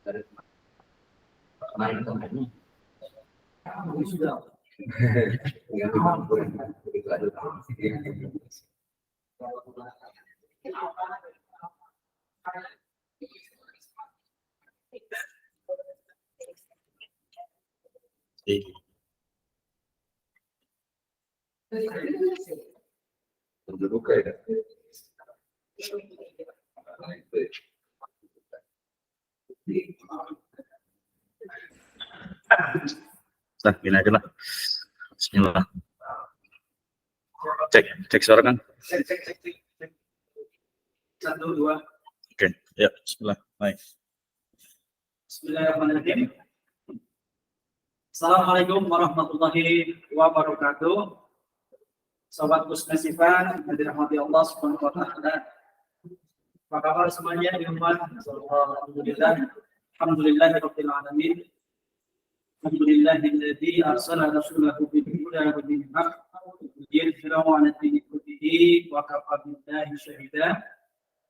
dari kemarin sudah yang itu ada terbuka ya. Nah, gini aja lah. Bismillah. Cek suara kan? Cek. 1, 2. Oke, ya, bismillah. Baik. Bismillahirrahmanirrahim. Assalamualaikum warahmatullahi wabarakatuh. Sobat Kusmesifa, yang dirahmati Allah Subhanahu wa taala. Apa kabar semuanya di rumah? Alhamdulillah. Alhamdulillahirabbil alamin. Alhamdulillahilladzi arsala rasulahu bil huda wa dinil haqq liyudhhirahu 'ala ad-dini kullihi wa kafa billahi shahida.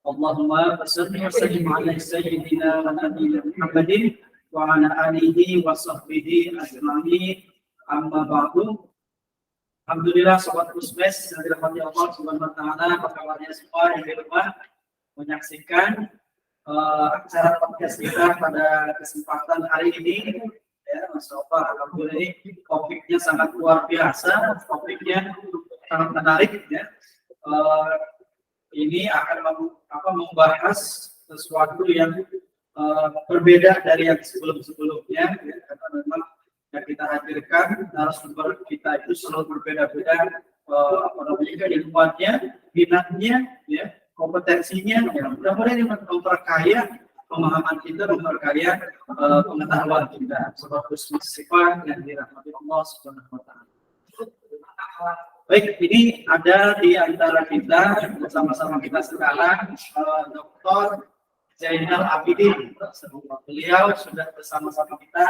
Allahumma salli wa sallim 'ala sayyidina wa nabiyyina Muhammadin wa 'ala alihi wa sahbihi ajma'in. Amma ba'du. Alhamdulillah sobat Kusmes yang dirahmati Allah Subhanahu wa taala, apa kabarnya semua yang di rumah menyaksikan acara podcast kita pada kesempatan hari ini. Ya, Masya Allah, alhamdulillah ini topiknya sangat luar biasa, topiknya sangat menarik ya. Ini akan membahas sesuatu yang berbeda dari yang sebelum-sebelumnya ya, karena memang yang kita hadirkan narasumber kita itu selalu berbeda-beda ilmuannya, minatnya ya, kompetensinya ya, mudah-mudahan ini memperkaya pemahaman kita, memperkaya pengetahuan kita sebagai sifat yang dirahmati Allah Subhanahu wa taala. Baik, ini ada di antara kita bersama-sama kita sekarang Dr. Zainal Abidin. Beliau sudah bersama-sama kita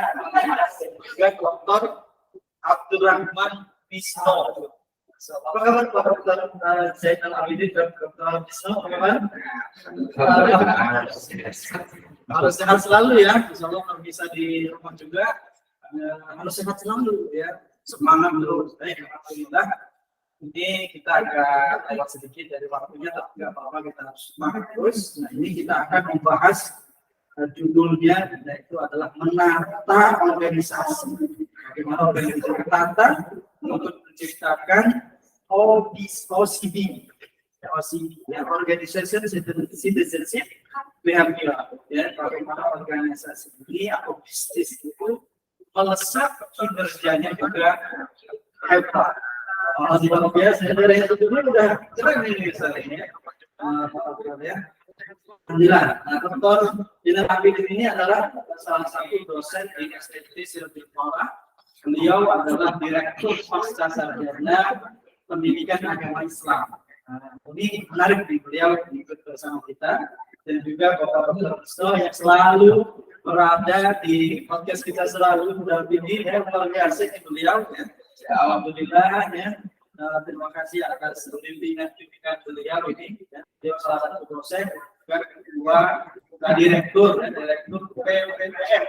juga Dr. Abdurrahman Bisno. Apa kabar Pak Dr. Zainal Abidin dan Dr. Bisno? Harus sehat selalu ya. Insyaallah kalau bisa di rumah juga harus sehat selalu ya. Semangat terus. Baik, alhamdulillah. Ini kita agak lewat sedikit dari waktunya, tapi nggak apa-apa, kita harus semangat terus. Nah, ini kita akan membahas judulnya, yaitu adalah menata organisasi. Bagaimana organisasi tertata untuk menciptakan OCB, ya, Organization Citizenship Behavior. Ya, bagaimana organisasi ini atau bisnis itu melesat kinerjanya juga hebat. Luar biasa, dari yang sebelumnya udah keren ini misalnya. Alhamdulillah. Nah, Dr. Zainal Abidin ini adalah salah satu dosen di STT Silvipora. Beliau adalah Direktur Pasca Sarjana Pendidikan Agama Islam. Ini menarik nih, beliau ikut bersama kita dan juga Bapak Dr. Bisno yang selalu berada di podcast kita, selalu mendampingi ya, luar biasa beliau ya. Alhamdulillah ya, terima kasih atas bimbingan beliau ini. Ya. Dia salah satu dosen, juga kedua direktur PPPM.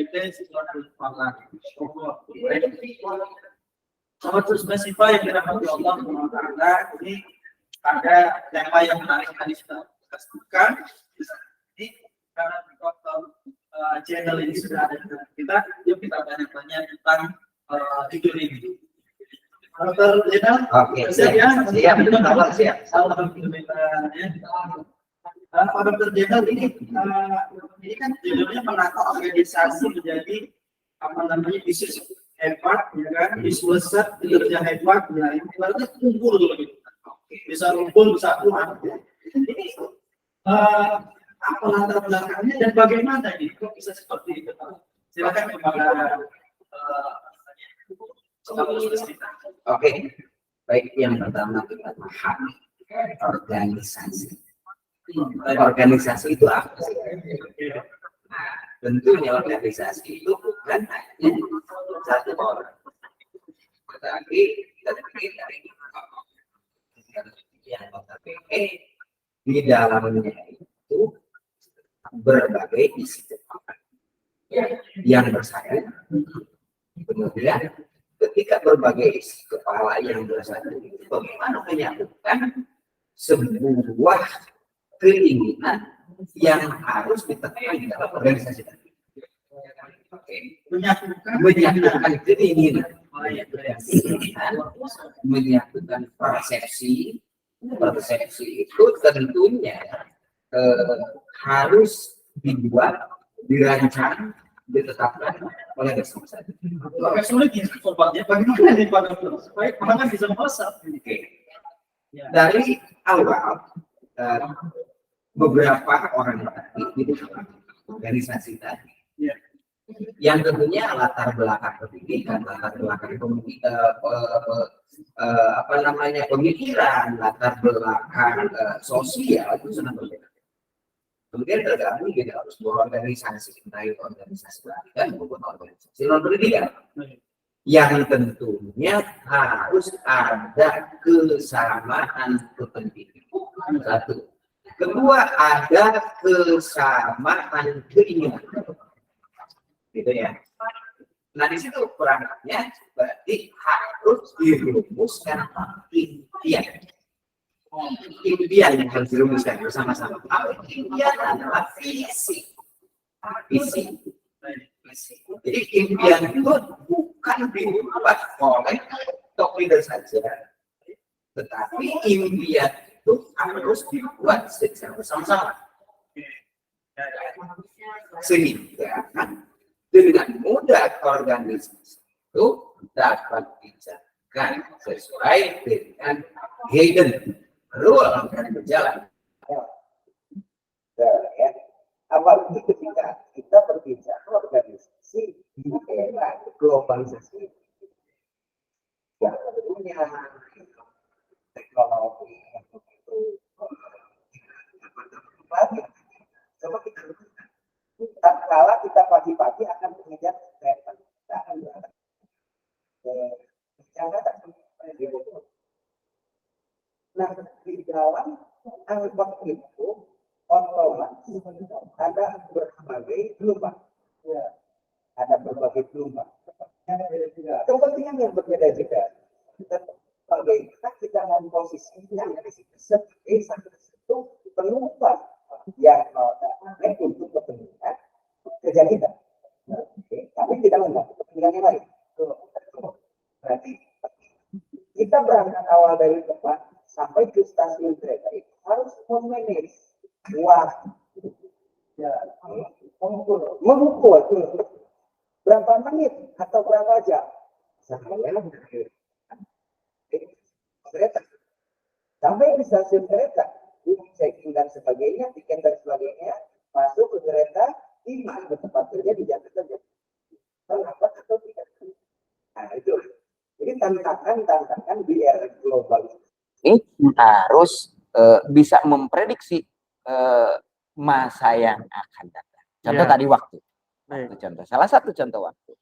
Itu sesuatu hal. Sama terus spesifik yang dirahmati Allah Taala, ini ada tema yang menarik tadi kita sebutkan. Ini karena channel ini sudah ada kita, yuk kita tanya-tanya tentang judul ini. Dr. Zainal, siap. Pak Dr. Zainal ini kan judulnya menata organisasi menjadi bisnis hebat, ya kan? Bisnis besar, kinerja hebat, ya ini berarti kumpul gitu. Bisa kumpul, bisa keluar. Ini apa latar belakangnya dan bagaimana ini kok bisa seperti itu? Silakan kepada Oke, baik, yang pertama kita paham organisasi. Organisasi itu apa sih? Tentunya organisasi itu bukan hanya satu orang, tetapi terdiri dari di dalamnya itu berbagai isi kepala yang bersatu. Kemudian ketika berbagai isi kepala yang bersatu itu bagaimana menyatukan sebuah keinginan yang harus ditekan di dalam organisasi tadi. Oke. Menyatukan keinginan, menyatukan persepsi itu tentunya harus dibuat, dirancang, ditetapkan oleh bersama. Agak sulit ya sobatnya, bagaimana nih Pak Dokter supaya pelanggan bisa merasa. Oke. Dari awal beberapa orang tadi itu organisasi tadi, yang tentunya latar belakang pendidikan, latar belakang pemikiran, latar belakang sosial itu sangat berbeda. Kemudian tergabung di dalam sebuah organisasi, entah itu organisasi pendidikan maupun organisasi non pendidikan, yang tentunya harus ada kesamaan kepentingan. Satu. Kedua, ada kesamaan keinginan. Gitu ya. Nah, di situ perangkatnya berarti harus dirumuskan impian. Impian yang harus dirumuskan bersama-sama. Impian adalah visi. Jadi impian itu bukan dibuat oleh top leader saja, tetapi impian itu harus dibuat secara bersama-sama, sehingga dengan mudah organisasi itu dapat dijalankan sesuai dengan hidden rule yang berjalan. Ya. Apalagi ketika kita berbicara organisasi di era globalisasi, yang tentunya teknologi yang begitu coba kita lakukan. Tak kala kita pagi-pagi akan mengejar kereta, kita akan berangkat ke Jakarta. Nah, di dalam angkot itu otomatis ada berbagai gelombang. Ada berbagai gelombang. Kepentingan yang berbeda-beda. Bagaimana kita memposisikan sebagai satu penumpang yang untuk kepentingan kerja kita. Tapi tidak membantu kepentingan yang lain. Berarti kita berangkat awal dari tempat sampai ke stasiun kereta itu harus memanage waktu, mengukur berapa menit atau berapa jam kereta sampai di stasiun kereta, checking dan sebagainya, tiket dan sebagainya, masuk ke kereta, tiba ke tempat kerja di Jakarta. Kenapa atau tidak? Nah itu, jadi tantangan di era global ini harus bisa memprediksi masa yang akan datang. Contoh tadi waktu. Contoh, salah satu contoh waktu.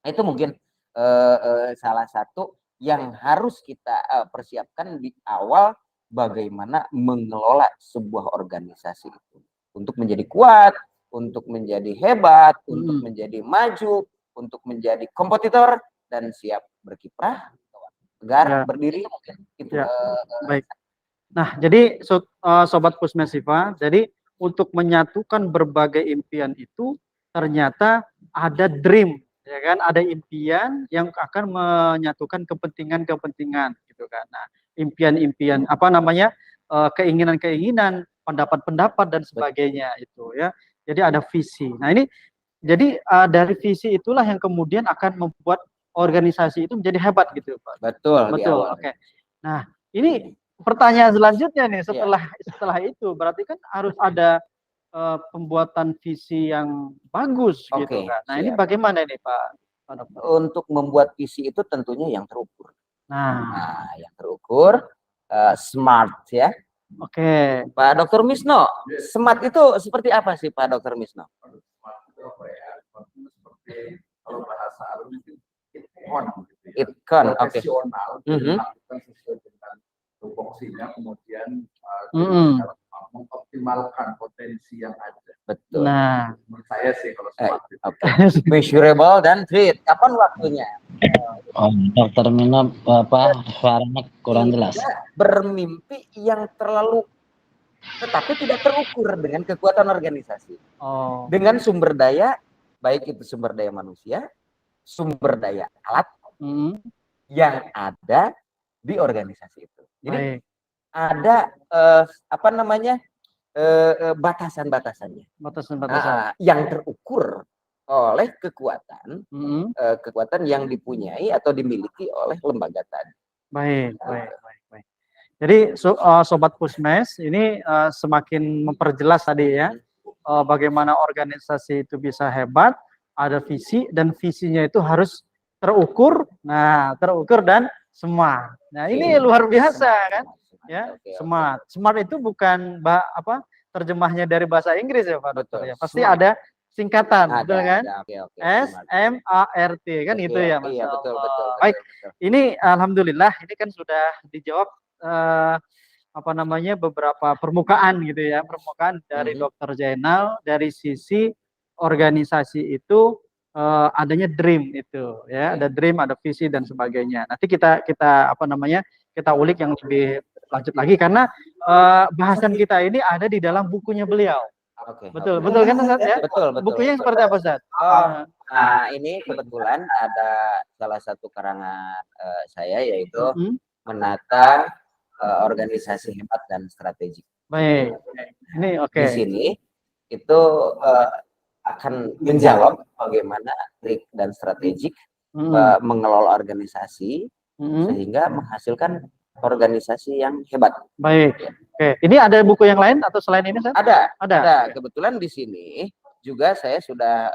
Itu mungkin salah satu yang harus kita persiapkan di awal, bagaimana mengelola sebuah organisasi itu untuk menjadi kuat, untuk menjadi hebat, untuk menjadi maju, untuk menjadi kompetitor dan siap berkiprah agar berdiri mungkin. Itu, baik. Nah, jadi sobat Pusmesiva, jadi untuk menyatukan berbagai impian itu ternyata ada dream, ya kan? Ada impian yang akan menyatukan kepentingan-kepentingan, gitu kan? Nah, impian-impian, apa namanya, keinginan-keinginan, pendapat-pendapat dan sebagainya itu, ya. Jadi ada visi. Nah, ini jadi dari visi itulah yang kemudian akan membuat organisasi itu menjadi hebat, gitu, Pak. Betul. Oke. Nah, ini pertanyaan selanjutnya nih, setelah itu berarti kan harus ada pembuatan visi yang bagus, gitu kan. Nah, ini bagaimana nih Pak Dokter? Untuk membuat visi itu tentunya yang terukur. Nah, yang terukur, smart ya. Oke. Pak Dokter Misno, smart itu seperti apa sih Pak Dokter Misno? Smart itu apa ya? Seperti kalau bahasa Arab itu Itkon, profesional, dilakukan sesuai dengan tupoksinya, kemudian mengoptimalkan potensi yang ada. Betul. Nah, Saya sih kalau smart itu. Oke. Measurable dan treat. Kapan waktunya? Dokter Mino suaranya kurang jelas. Bermimpi yang terlalu tetapi tidak terukur dengan kekuatan organisasi. Oh, Dengan sumber daya, baik itu sumber daya manusia, sumber daya alat yang ada di organisasi itu. Jadi baik. ada apa namanya batasan-batasannya Batasan-batasan. yang terukur oleh kekuatan kekuatan yang dipunyai atau dimiliki oleh lembaga tadi. Baik, baik, baik, baik. Jadi Sobat Pusmes ini semakin memperjelas tadi ya bagaimana organisasi itu bisa hebat, ada visi dan visinya itu harus terukur. Nah, terukur dan smart. Nah, ini luar biasa kan? Ya, smart. Smart itu bukan terjemahnya dari bahasa Inggris ya Pak Dokter ya. Pasti ada singkatan, betul kan? SMART kan itu ya Mas. Iya, betul. Baik. Ini alhamdulillah ini kan sudah dijawab beberapa permukaan gitu ya, permukaan dari Dokter Zainal dari sisi organisasi itu adanya dream itu ya, ada dream, ada visi dan sebagainya. Nanti kita kita ulik yang lebih lanjut lagi karena bahasan kita ini ada di dalam bukunya beliau. Betul kan Ustaz ya? Betul. Bukunya yang seperti apa Ustaz? Nah, ini kebetulan ada salah satu karangan saya yaitu menata organisasi hebat dan strategik. Baik. Ini oke. Di sini itu akan menjawab bagaimana trik dan strategik mengelola organisasi sehingga menghasilkan organisasi yang hebat. Baik. Oke. Ini ada buku yang lain atau selain ini Ustaz? Ada. Kebetulan di sini juga saya sudah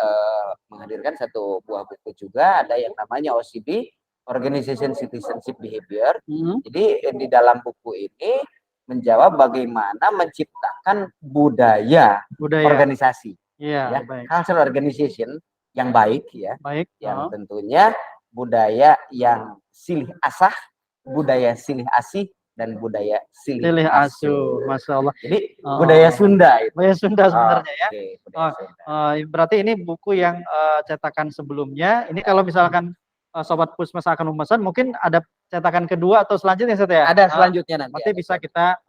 menghadirkan satu buah buku juga, ada yang namanya OCB, Organization Citizenship Behavior. Jadi di dalam buku ini menjawab bagaimana menciptakan budaya. Organisasi. Iya, ya, baik. Cultural organization yang baik ya. Baik. Yang tentunya budaya yang silih asah, budaya silih asih, dan budaya silih asuh. Masya Allah. Jadi budaya Sunda itu. Budaya Sunda sebenarnya ya. Sunda. Berarti ini buku yang cetakan sebelumnya. Ini kalau misalkan Sobat Pusmes akan memesan, mungkin ada cetakan kedua atau selanjutnya Ustaz ya? Ada selanjutnya nanti. Nanti bisa kita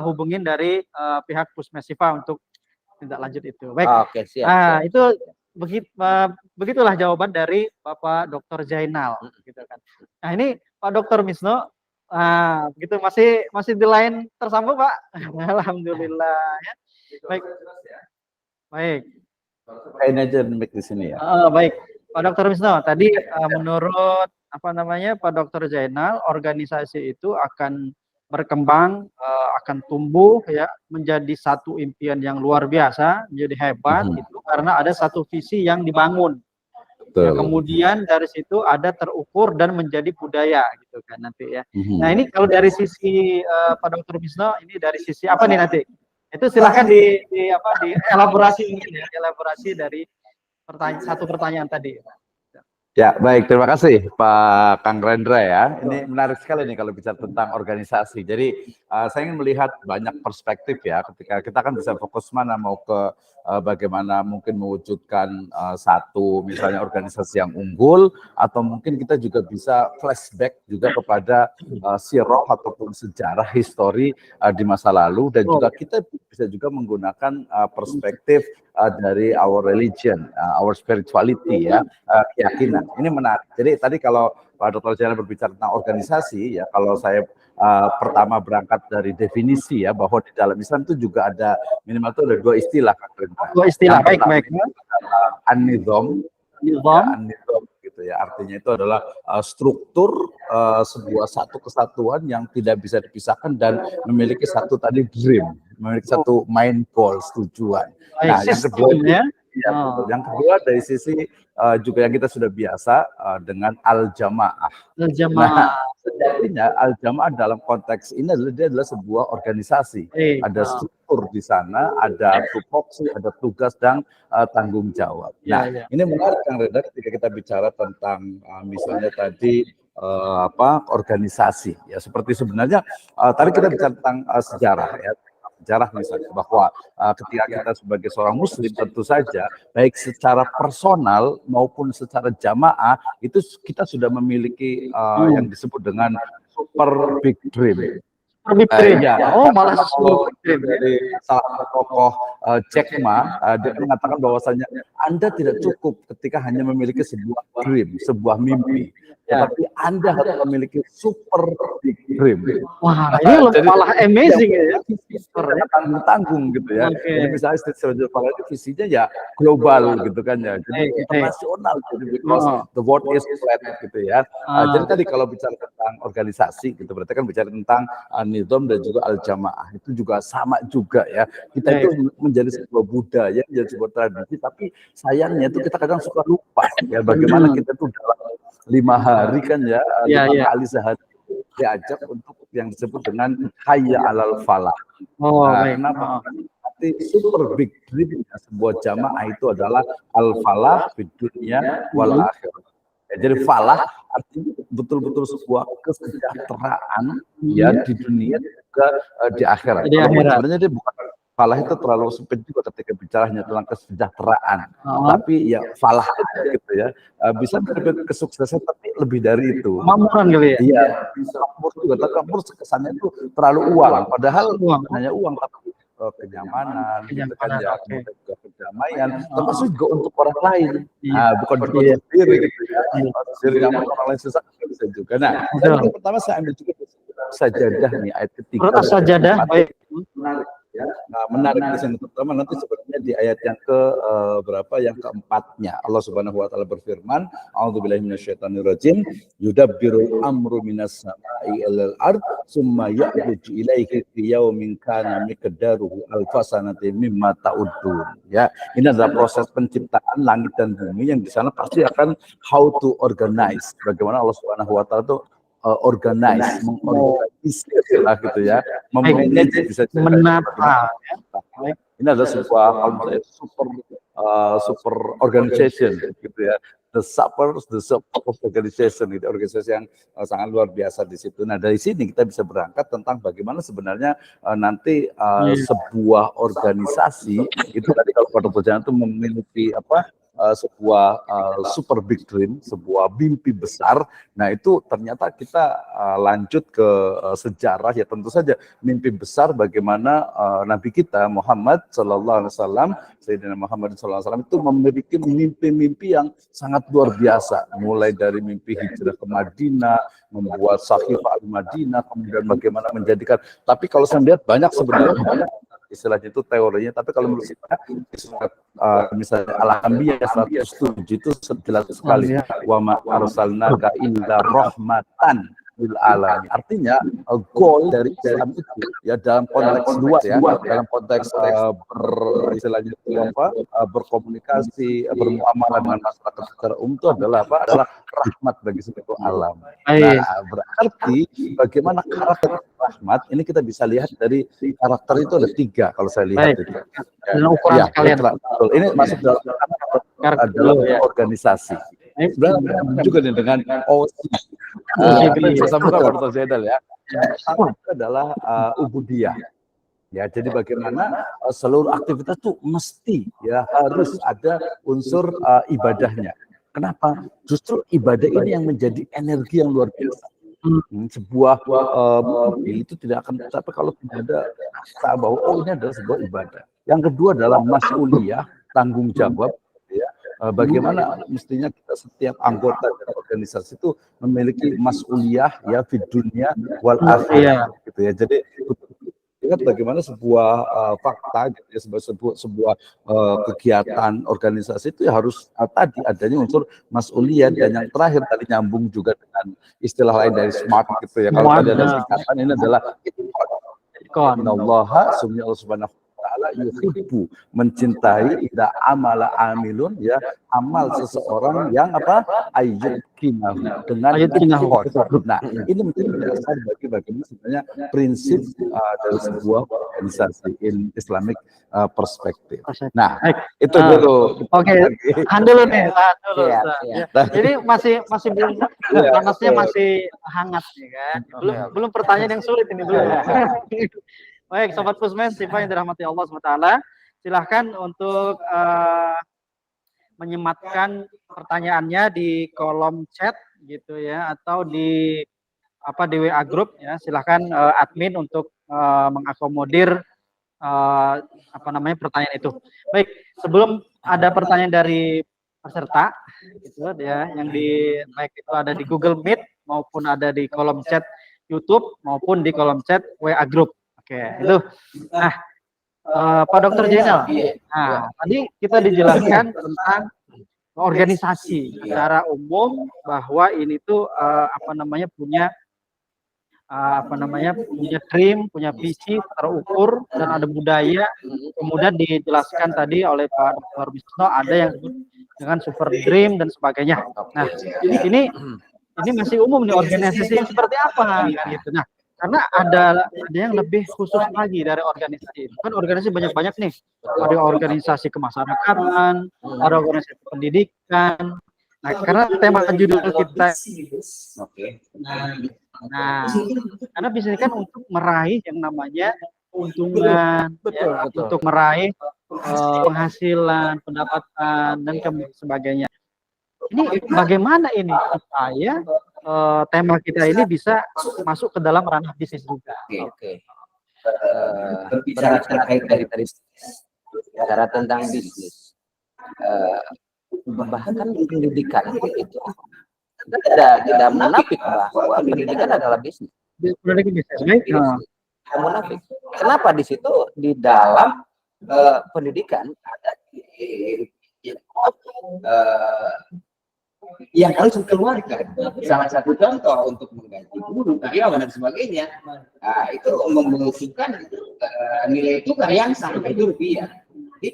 hubungin dari pihak Pusmesifa untuk tindak lanjut itu. Baik. Oke, siap. Nah, itu begitulah jawaban dari Bapak Dr. Zainal gitu kan. Nah, ini Pak Dr. Misno begitu masih di line tersambung Pak. Alhamdulillah ya. Baik. Baik. Kain aja mic di sini ya. Baik. Pak Dr. Misno, tadi menurut Pak Dr. Zainal, organisasi itu akan berkembang, akan tumbuh ya menjadi satu impian yang luar biasa, menjadi hebat itu karena ada satu visi yang dibangun. Ya, kemudian dari situ ada terukur dan menjadi budaya gitu kan nanti ya. Nah, ini kalau dari sisi Pak Dr. Misno, ini dari sisi apa nih nanti? Itu silahkan di elaborasi mungkin ya, elaborasi dari satu pertanyaan tadi. Ya, baik. Terima kasih Pak Kang Rendra ya. Ini menarik sekali nih kalau bicara tentang organisasi. Jadi saya ingin melihat banyak perspektif ya. Ketika kita kan bisa fokus mana mau ke bagaimana mungkin mewujudkan satu misalnya organisasi yang unggul, atau mungkin kita juga bisa flashback juga kepada sirah ataupun sejarah histori di masa lalu, dan juga kita bisa juga menggunakan perspektif dari our religion, our spirituality ya, keyakinan. Ini menarik. Jadi tadi kalau Pak Dr. Zainal berbicara tentang organisasi ya, kalau saya pertama berangkat dari definisi ya, bahwa di dalam Islam itu juga ada minimal itu ada dua istilah. Dua istilah, baik. An-nizam gitu ya, artinya itu adalah struktur sebuah satu kesatuan yang tidak bisa dipisahkan dan memiliki satu tadi dream, memiliki satu main goals, tujuan. Nah, yang kedua yang kedua dari sisi juga yang kita sudah biasa dengan al-jamaah. Nah, sejatinya al-jamaah dalam konteks ini adalah sebuah organisasi. Ada struktur di sana, ada tupoksi, ada tugas dan tanggung jawab. Nah, ini menarik Kang Reda ketika kita bicara tentang misalnya tadi organisasi ya, seperti sebenarnya tadi kita bicara tentang sejarah ya. sejarah misalnya bahwa ketika kita sebagai seorang muslim tentu saja baik secara personal maupun secara jamaah itu kita sudah memiliki yang disebut dengan super big dream. Big dream. Ya, Oh, malah kalau super dream. dari salah satu tokoh Jack Ma, dia mengatakan bahwasanya Anda tidak cukup ketika hanya memiliki sebuah dream, sebuah mimpi, tetapi Anda harus memiliki super big dream. Wah, ini Jadi, malah amazing ya. tanggung gitu ya. Oke. Jadi misalnya State Strategy itu visinya ya global gitu kan ya. Jadi internasional jadi because the world is flat gitu ya. Jadi tadi kalau bicara tentang organisasi gitu berarti kan bicara tentang nizam dan juga al-jamaah itu juga sama juga ya. Kita itu menjadi sebuah budaya, menjadi sebuah tradisi tapi sayangnya itu kita kadang suka lupa ya bagaimana kita tuh dalam 5 hari kan ya, 5 kali sehari diajak untuk yang disebut dengan hayya alal falah. Kenapa? Nanti super big dream sebuah jamaah itu adalah al falah di dunia wal akhirah. Ya, jadi falah artinya betul-betul sebuah kesejahteraan ya di dunia juga di akhirat. Sebenarnya dia bukan falah itu terlalu sempit juga ketika bicara hanya tentang kesejahteraan, tapi ya falah gitu ya bisa terjadi kesuksesan tapi lebih dari itu. Makmuran kali ya? Iya, bisa makmur juga. Tapi makmur kesannya itu terlalu uang, padahal hanya uang tapi kenyamanan, gitu kan ya, kemudian juga kedamaian, termasuk juga untuk orang lain, bukan untuk sendiri gitu ya. Sendiri nyaman orang lain susah bisa juga. Nah, yang pertama saya ambil juga sajadah nih ayat ketiga. Sajadah, baik. Menarik ya. Nah, menarik di sini terutama nanti sebenarnya di ayat yang ke berapa yang keempatnya Allah Subhanahu wa taala berfirman, a'udzubillahi minasyaitonirrajim, yudabbirul amru minas sama'i ilal ard summa ya'ruju ilaihi fi yaumin kana miqdaruhu alfasanati mimma ta'udun. Ya, ini adalah proses penciptaan langit dan bumi yang di sana pasti akan how to organize. Bagaimana Allah Subhanahu wa taala itu organize, mengorganisir lah gitu ya, memanage bisa menata. Ini adalah sebuah super organization gitu ya, the super organization, itu organisasi yang sangat luar biasa di situ. Nah dari sini kita bisa berangkat tentang bagaimana sebenarnya nanti sebuah organisasi itu tadi kalau pada perjalanan itu memiliki apa? Sebuah super big dream, sebuah mimpi besar. Nah itu ternyata kita lanjut ke sejarah ya, tentu saja mimpi besar bagaimana Nabi kita Muhammad Sallallahu Alaihi Wasallam, Sayyidina Muhammad Sallallahu Alaihi Wasallam itu memiliki mimpi-mimpi yang sangat luar biasa, mulai dari mimpi hijrah ke Madinah, membuat Sahifah al-Madinah, kemudian bagaimana menjadikan. Tapi kalau saya lihat banyak sebenarnya istilahnya itu teorinya, tapi kalau menurut saya misalnya Al-Anbiya 107 itu jelas sekali wa ma arsalnaka illa rahmatan lil alamin. Artinya goal dari Islam itu ya dalam konteks luas ya, dalam konteks istilahnya itu apa, berkomunikasi, bermuamalah dengan masyarakat secara umum itu adalah apa? Adalah rahmat bagi seluruh alam. Nah, berarti bagaimana karakter rahmat ini kita bisa lihat dari karakter itu ada 3 kalau saya lihat itu. Ukuran sekalian. Ini masuk dalam organisasi. Sebenarnya juga dengan OC. Kita sambungkan Dr. Zaidal ya. Itu adalah ubudiyah. Ya, jadi bagaimana seluruh aktivitas itu mesti ya harus ada unsur ibadahnya. Kenapa? Justru ibadah ini yang menjadi energi yang luar biasa. Sebuah mobil itu tidak akan tercapai kalau tidak ada rasa bahwa ini adalah sebuah ibadah. Yang kedua adalah mas'uliyah, tanggung jawab. Ya. Bagaimana mestinya kita setiap anggota dari organisasi itu memiliki mas'uliyah ya di dunia wal akhirah gitu ya. Jadi ingat bagaimana sebuah fakta gitu ya, sebuah kegiatan organisasi itu ya harus tadi adanya unsur mas'uliyah, dan yang terakhir tadi nyambung juga dengan istilah lain dari smart gitu ya. Kalau tadi ada singkatan ini adalah innallaha subhanahu wa ta'ala yuhibbu, mencintai idza amala amilun ya, amal seseorang yang apa ayyukinahu dengan ikhlas. Nah, ini menjadi dasar bagi bagaimana sebenarnya prinsip dari sebuah organisasi in Islamic perspektif. Nah, itu dulu. Oke, tahan dulu nih, tahan dulu. Jadi masih belum panasnya masih hangat ya kan. Belum pertanyaan yang sulit ini belum. Baik, Sobat Pusmes, Siva yang dirahmati Allah SWT, silahkan untuk menyematkan pertanyaannya di kolom chat gitu ya, atau di WA group ya. Silahkan admin untuk mengakomodir pertanyaan itu. Baik, sebelum ada pertanyaan dari peserta gitu ya, yang baik itu ada di Google Meet maupun ada di kolom chat YouTube maupun di kolom chat WA group. Oke, itu. Nah, Pak Dr. Jenal. Nah, tadi kita dijelaskan tentang organisasi secara umum, bahwa ini tuh punya punya dream, punya visi terukur, dan ada budaya. Kemudian dijelaskan tadi oleh Pak Dr. Wisno ada yang disebut dengan super dream dan sebagainya. Nah, ini masih umum nih, organisasi yang seperti apa gitu. Nah, karena ada yang lebih khusus lagi dari organisasi itu. Kan organisasi banyak-banyak nih. Ada organisasi kemasyarakatan, ada organisasi pendidikan. Nah, karena tema judul kita karena bisnis kan untuk meraih yang namanya keuntungan, ya, untuk meraih penghasilan, pendapatan, dan sebagainya. Ini bagaimana ini supaya tema kita ini bisa masuk ke dalam ranah bisnis juga? Oke. Berbicara terkait dari bicara tentang bisnis, bahkan pendidikan itu tidak munafik bahwa pendidikan adalah bisnis. Tidak munafik. Kenapa di situ di dalam pendidikan ada yang harus dikeluarkan. Salah satu contoh untuk menggaji guru, karyawan dan sebagainya, itu membutuhkan nilai tukar yang sampai itu rupiah. Jadi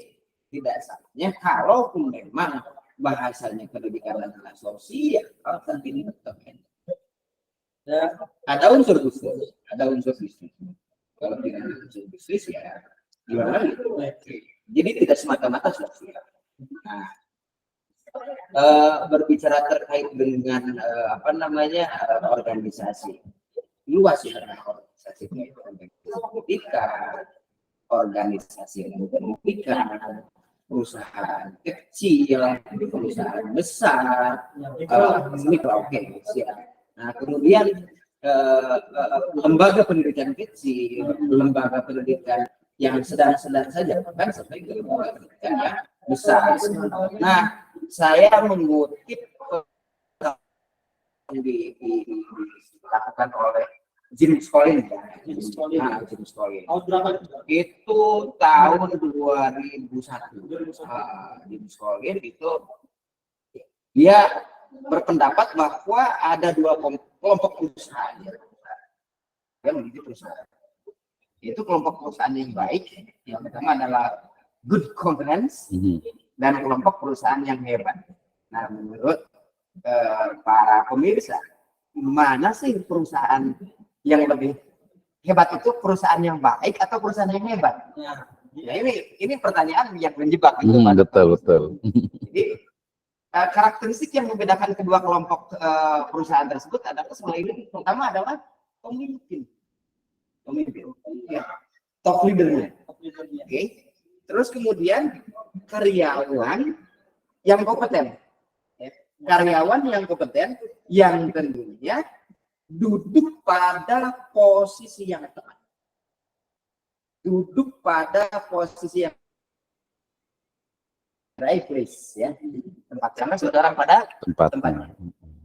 tidak salahnya kalaupun memang bahasanya pendidikan adalah sosial, tapi ini tetap ada unsur bisnis, Kalau tidak ada unsur bisnis ya gimana gitu. Jadi tidak semata-mata sosial. Nah, berbicara terkait dengan organisasi luas ya, organisasi pendidikan, organisasi pendidikan, perusahaan kecil, perusahaan besar, mikro, ya. Nah, kemudian lembaga pendidikan kecil, lembaga pendidikan yang sedang-sedang saja, bahkan sampai ke lembaga pendidikan yang besar. Nah, saya mengutip yang dilakukan oleh James Collins. James Collins. Itu tahun 2001. James Collins itu dia berpendapat bahwa ada dua kelompok perusahaan yang menjadi perusahaan. Itu kelompok perusahaan yang baik. Yang pertama adalah good governance dan kelompok perusahaan yang hebat. Nah, menurut para pemirsa, mana sih perusahaan yang lebih hebat, itu perusahaan yang baik atau perusahaan yang hebat? Ya, ini pertanyaan yang menjebak. Betul. Jadi karakteristik yang membedakan kedua kelompok perusahaan tersebut adalah selain pertama adalah pemimpin, ya, top leadernya. Oke. Terus kemudian karyawan yang kompeten, karyawan yang kompeten yang tentunya duduk pada posisi yang tepat, right place, ya, tempatkan saudara pada tempatnya.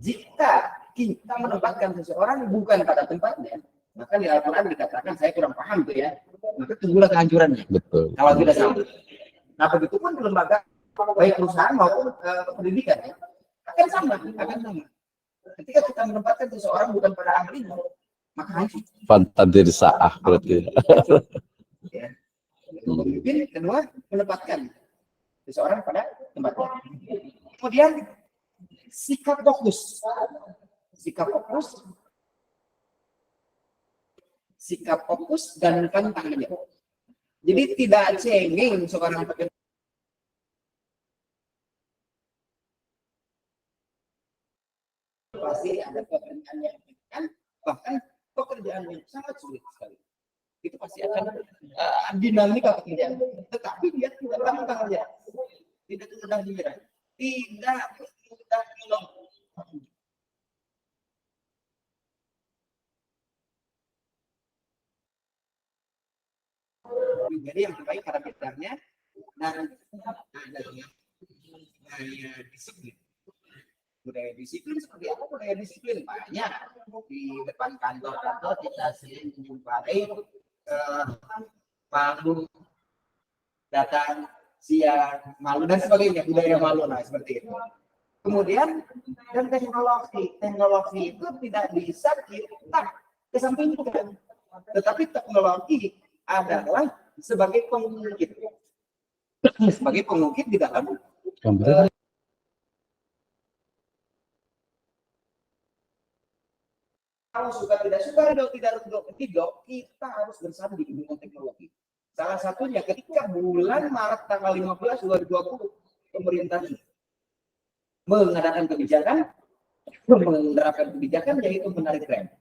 Jika kita menempatkan seseorang bukan pada tempatnya, maka di Al-Quran dikatakan, saya kurang paham tuh ya, maka tunggulah kehancurannya. Betul. Kalau tidak sama. Nah, begitu pun di lembaga baik perusahaan maupun pendidikan, ya, akan sama. Ketika kita menempatkan seseorang bukan pada ahlinya, maka hancur. Fantadir sa'ah berarti. Ya. Pemimpin kedua menempatkan seseorang pada tempatnya. Kemudian sikap fokus dan tanggung jawab. Jadi tidak cengeng seorang pekerja. Pasti ada pekerjaan yang bahkan pekerjaan yang sangat sulit sekali. itu pasti akan dinamika pekerjaan. Tetapi dia tidak gampang ya, tidak mudah menyerah, tidak mudah menolong. Jadi yang terbaik parameternya dan budaya disiplin. Budaya disiplin seperti apa? Budaya disiplin banyak di depan kantor-kantor kita sering menjumpai malu datang siang, malu dan sebagainya, budaya malu lah seperti itu. Kemudian dan teknologi itu tidak bisa kita kesampingkan, tetapi teknologi adalah sebagai pengungkit di dalam kalau suka tidak suka, tidak, kita harus bersama di dunia teknologi. Salah satunya ketika bulan Maret tanggal 15 2020 pemerintah mengadakan menerapkan kebijakan yaitu menarik rem.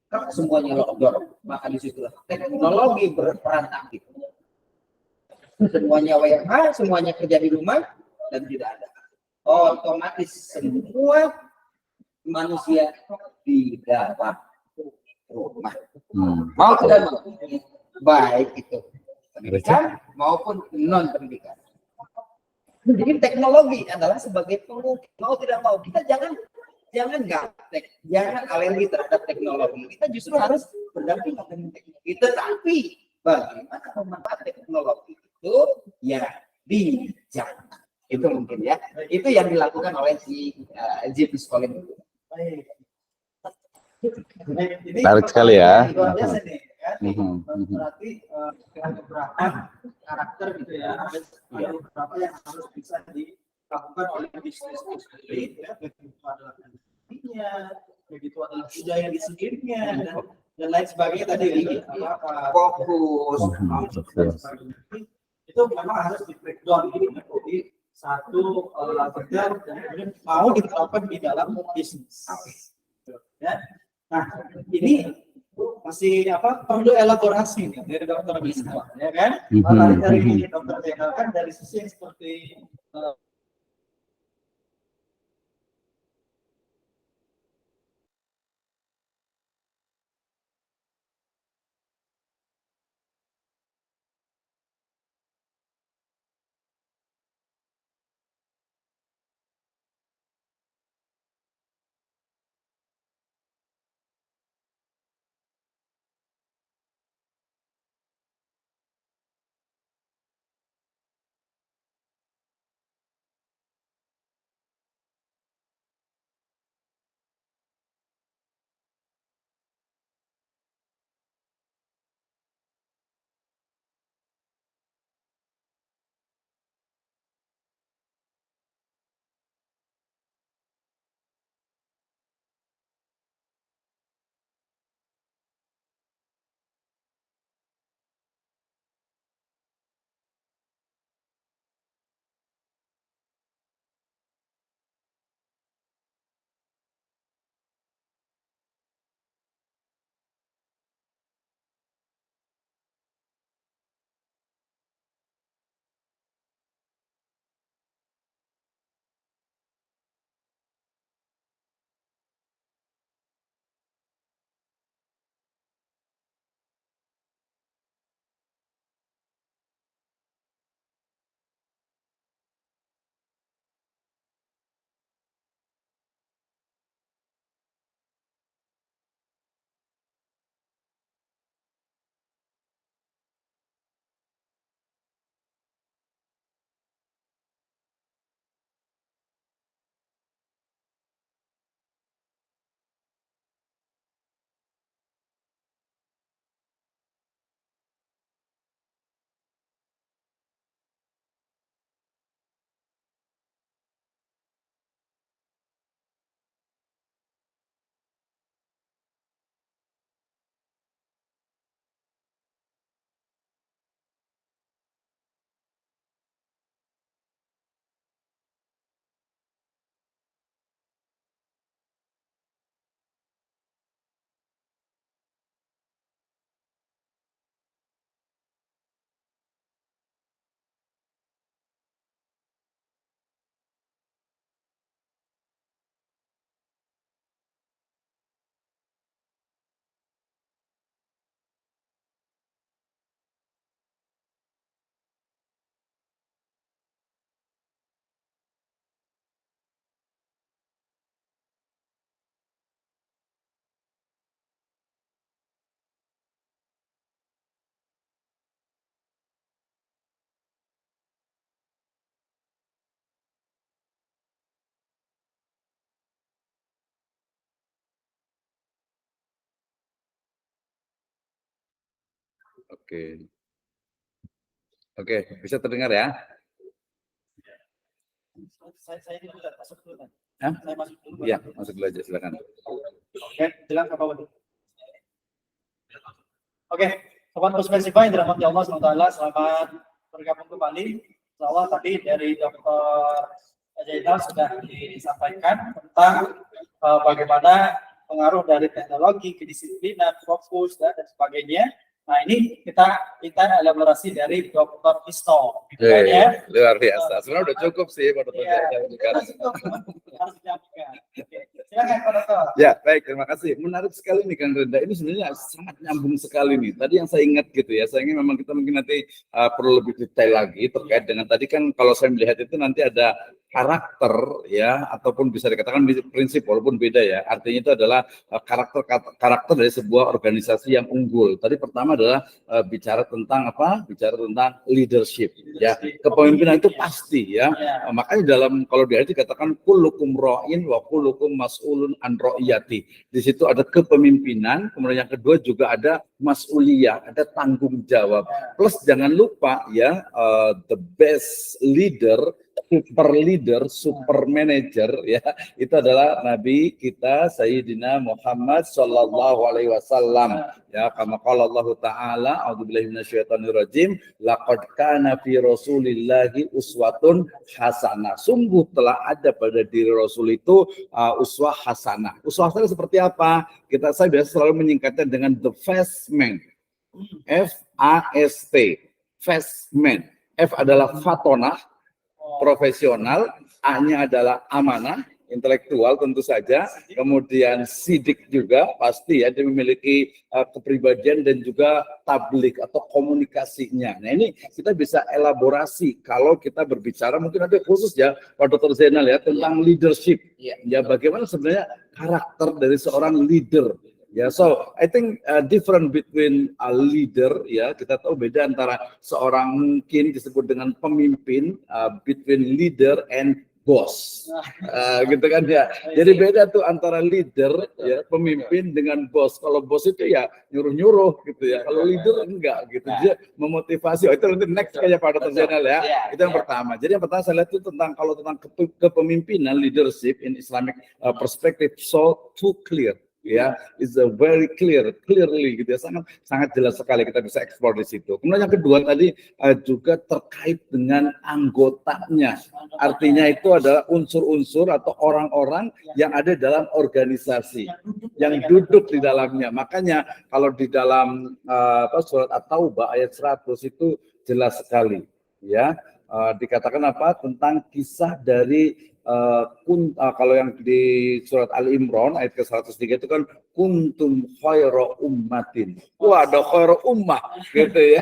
Karena semuanya lockdown, maka di situ teknologi berperan aktif. Semuanya WFH, semuanya kerja di rumah dan tidak ada. Otomatis semua manusia di dalam rumah. Mau tidak mau, baik itu pendidikan maupun non pendidikan. Jadi teknologi adalah sebagai pengungkit. Mau tidak mau kita jangan gaptek, jangan alergi terhadap teknologi. Kita justru harus berdampingan dengan teknologi. Tetapi bagaimana memanfaatkan teknologi itu ya bijak. Itu mungkin ya. Itu yang dilakukan oleh si JP Skolin. Menarik sekali ya. Berarti beberapa karakter gitu ya, ada beberapa yang harus bisa dilakukan oleh bisnis itu sendiri, ya, begitu adalah energinya, begitu adalah budaya di sendirinya dan lain sebagainya tadi Fokus. Itu memang harus di breakdown ini menjadi satu bagian yang mau diterapkan di dalam bisnis. Ya. Nah, ini masih perlu elaborasi nih dari dokter Bisma, ya kan? Dari dokter Zainal kan dari sisi yang seperti Oke. Oke, bisa terdengar ya? Saya dulu nggak masuk dulu kan? Hah? Saya masuk dulu. Iya, masuk dulu aja, silakan. Oke, silakan Pak Waduh. Oke, Sobat Pusmesifa yang dirahmati Allah SWT, selamat bergabung kembali. Insya tadi dari Dr. Zainal sudah disampaikan tentang bagaimana pengaruh dari teknologi, kedisiplinan, fokus, dan sebagainya. Nah, ini kita elaborasi dari Dr. Isno. Gitu kan, ya. Luar biasa. Sebenarnya udah cukup sih Pak Dr. Harus dilakukan. Oke. Silakan Pak Dr. Ya, baik, terima kasih. Menarik sekali nih Kang Renda. Ini sebenarnya sangat nyambung sekali nih. Tadi yang saya ingat gitu ya, saya ingin memang kita mungkin nanti perlu lebih detail lagi terkait dengan tadi kan kalau saya melihat itu nanti ada karakter ya, ataupun bisa dikatakan prinsip walaupun beda ya. Artinya itu adalah karakter dari sebuah organisasi yang unggul. Tadi pertama adalah bicara tentang apa? Bicara tentang leadership ya. Kepemimpinan itu pasti ya. Makanya dalam kalau di ayat dikatakan kullukum ra'in wa kullukum mas'ulun an ra'iyati. Di situ ada kepemimpinan, kemudian yang kedua juga ada mas'uliyah, ada tanggung jawab. Plus jangan lupa ya, the best leader, super leader, super manager ya, itu adalah Nabi kita Sayyidina Muhammad sallallahu alaihi wasallam ya, kama qala Allah taala a'udzubillahi minasyaitonir rajim laqad kana fi rasulillahi uswatun hasanah. Sungguh telah ada pada diri Rasul itu uswah hasanah. Uswah hasanah seperti apa? Saya biasa selalu menyingkatnya dengan the fast man. FAST, fast man. F adalah fatonah, profesional, A-nya adalah amanah, intelektual tentu saja, kemudian sidik juga pasti ya, dia memiliki kepribadian dan juga tablik atau komunikasinya. Nah ini kita bisa elaborasi kalau kita berbicara mungkin ada khusus ya Pak Dr. Zainal ya tentang leadership. Ya bagaimana sebenarnya karakter dari seorang leader. Ya, so I think different between a leader, ya kita tahu beda antara seorang mungkin disebut dengan pemimpin, between leader and boss, gitu kan ya. Jadi beda tuh antara leader, ya pemimpin dengan boss. Kalau boss itu ya nyuruh-nyuruh gitu ya. Kalau leader enggak gitu, dia memotivasi. Oh, itu nanti next kayak Pak Dr. Zainal ya. Itu yang pertama. Jadi yang pertama saya lihat itu tentang kalau tentang kepemimpinan, leadership in Islamic perspective, so too clear. Ya, is a very clearly gitu ya, sangat jelas sekali kita bisa eksplor di situ. Kemudian yang kedua tadi juga terkait dengan anggotanya, artinya itu adalah unsur-unsur atau orang-orang yang ada dalam organisasi, yang duduk di dalamnya. Makanya kalau di dalam surat At-Taubah ayat 100 itu jelas sekali, ya dikatakan apa tentang kisah dari kalau yang di surat Ali Imran ayat ke-103 itu kan kuntum khairu ummatin. Wah, ada khairu ummah gitu ya.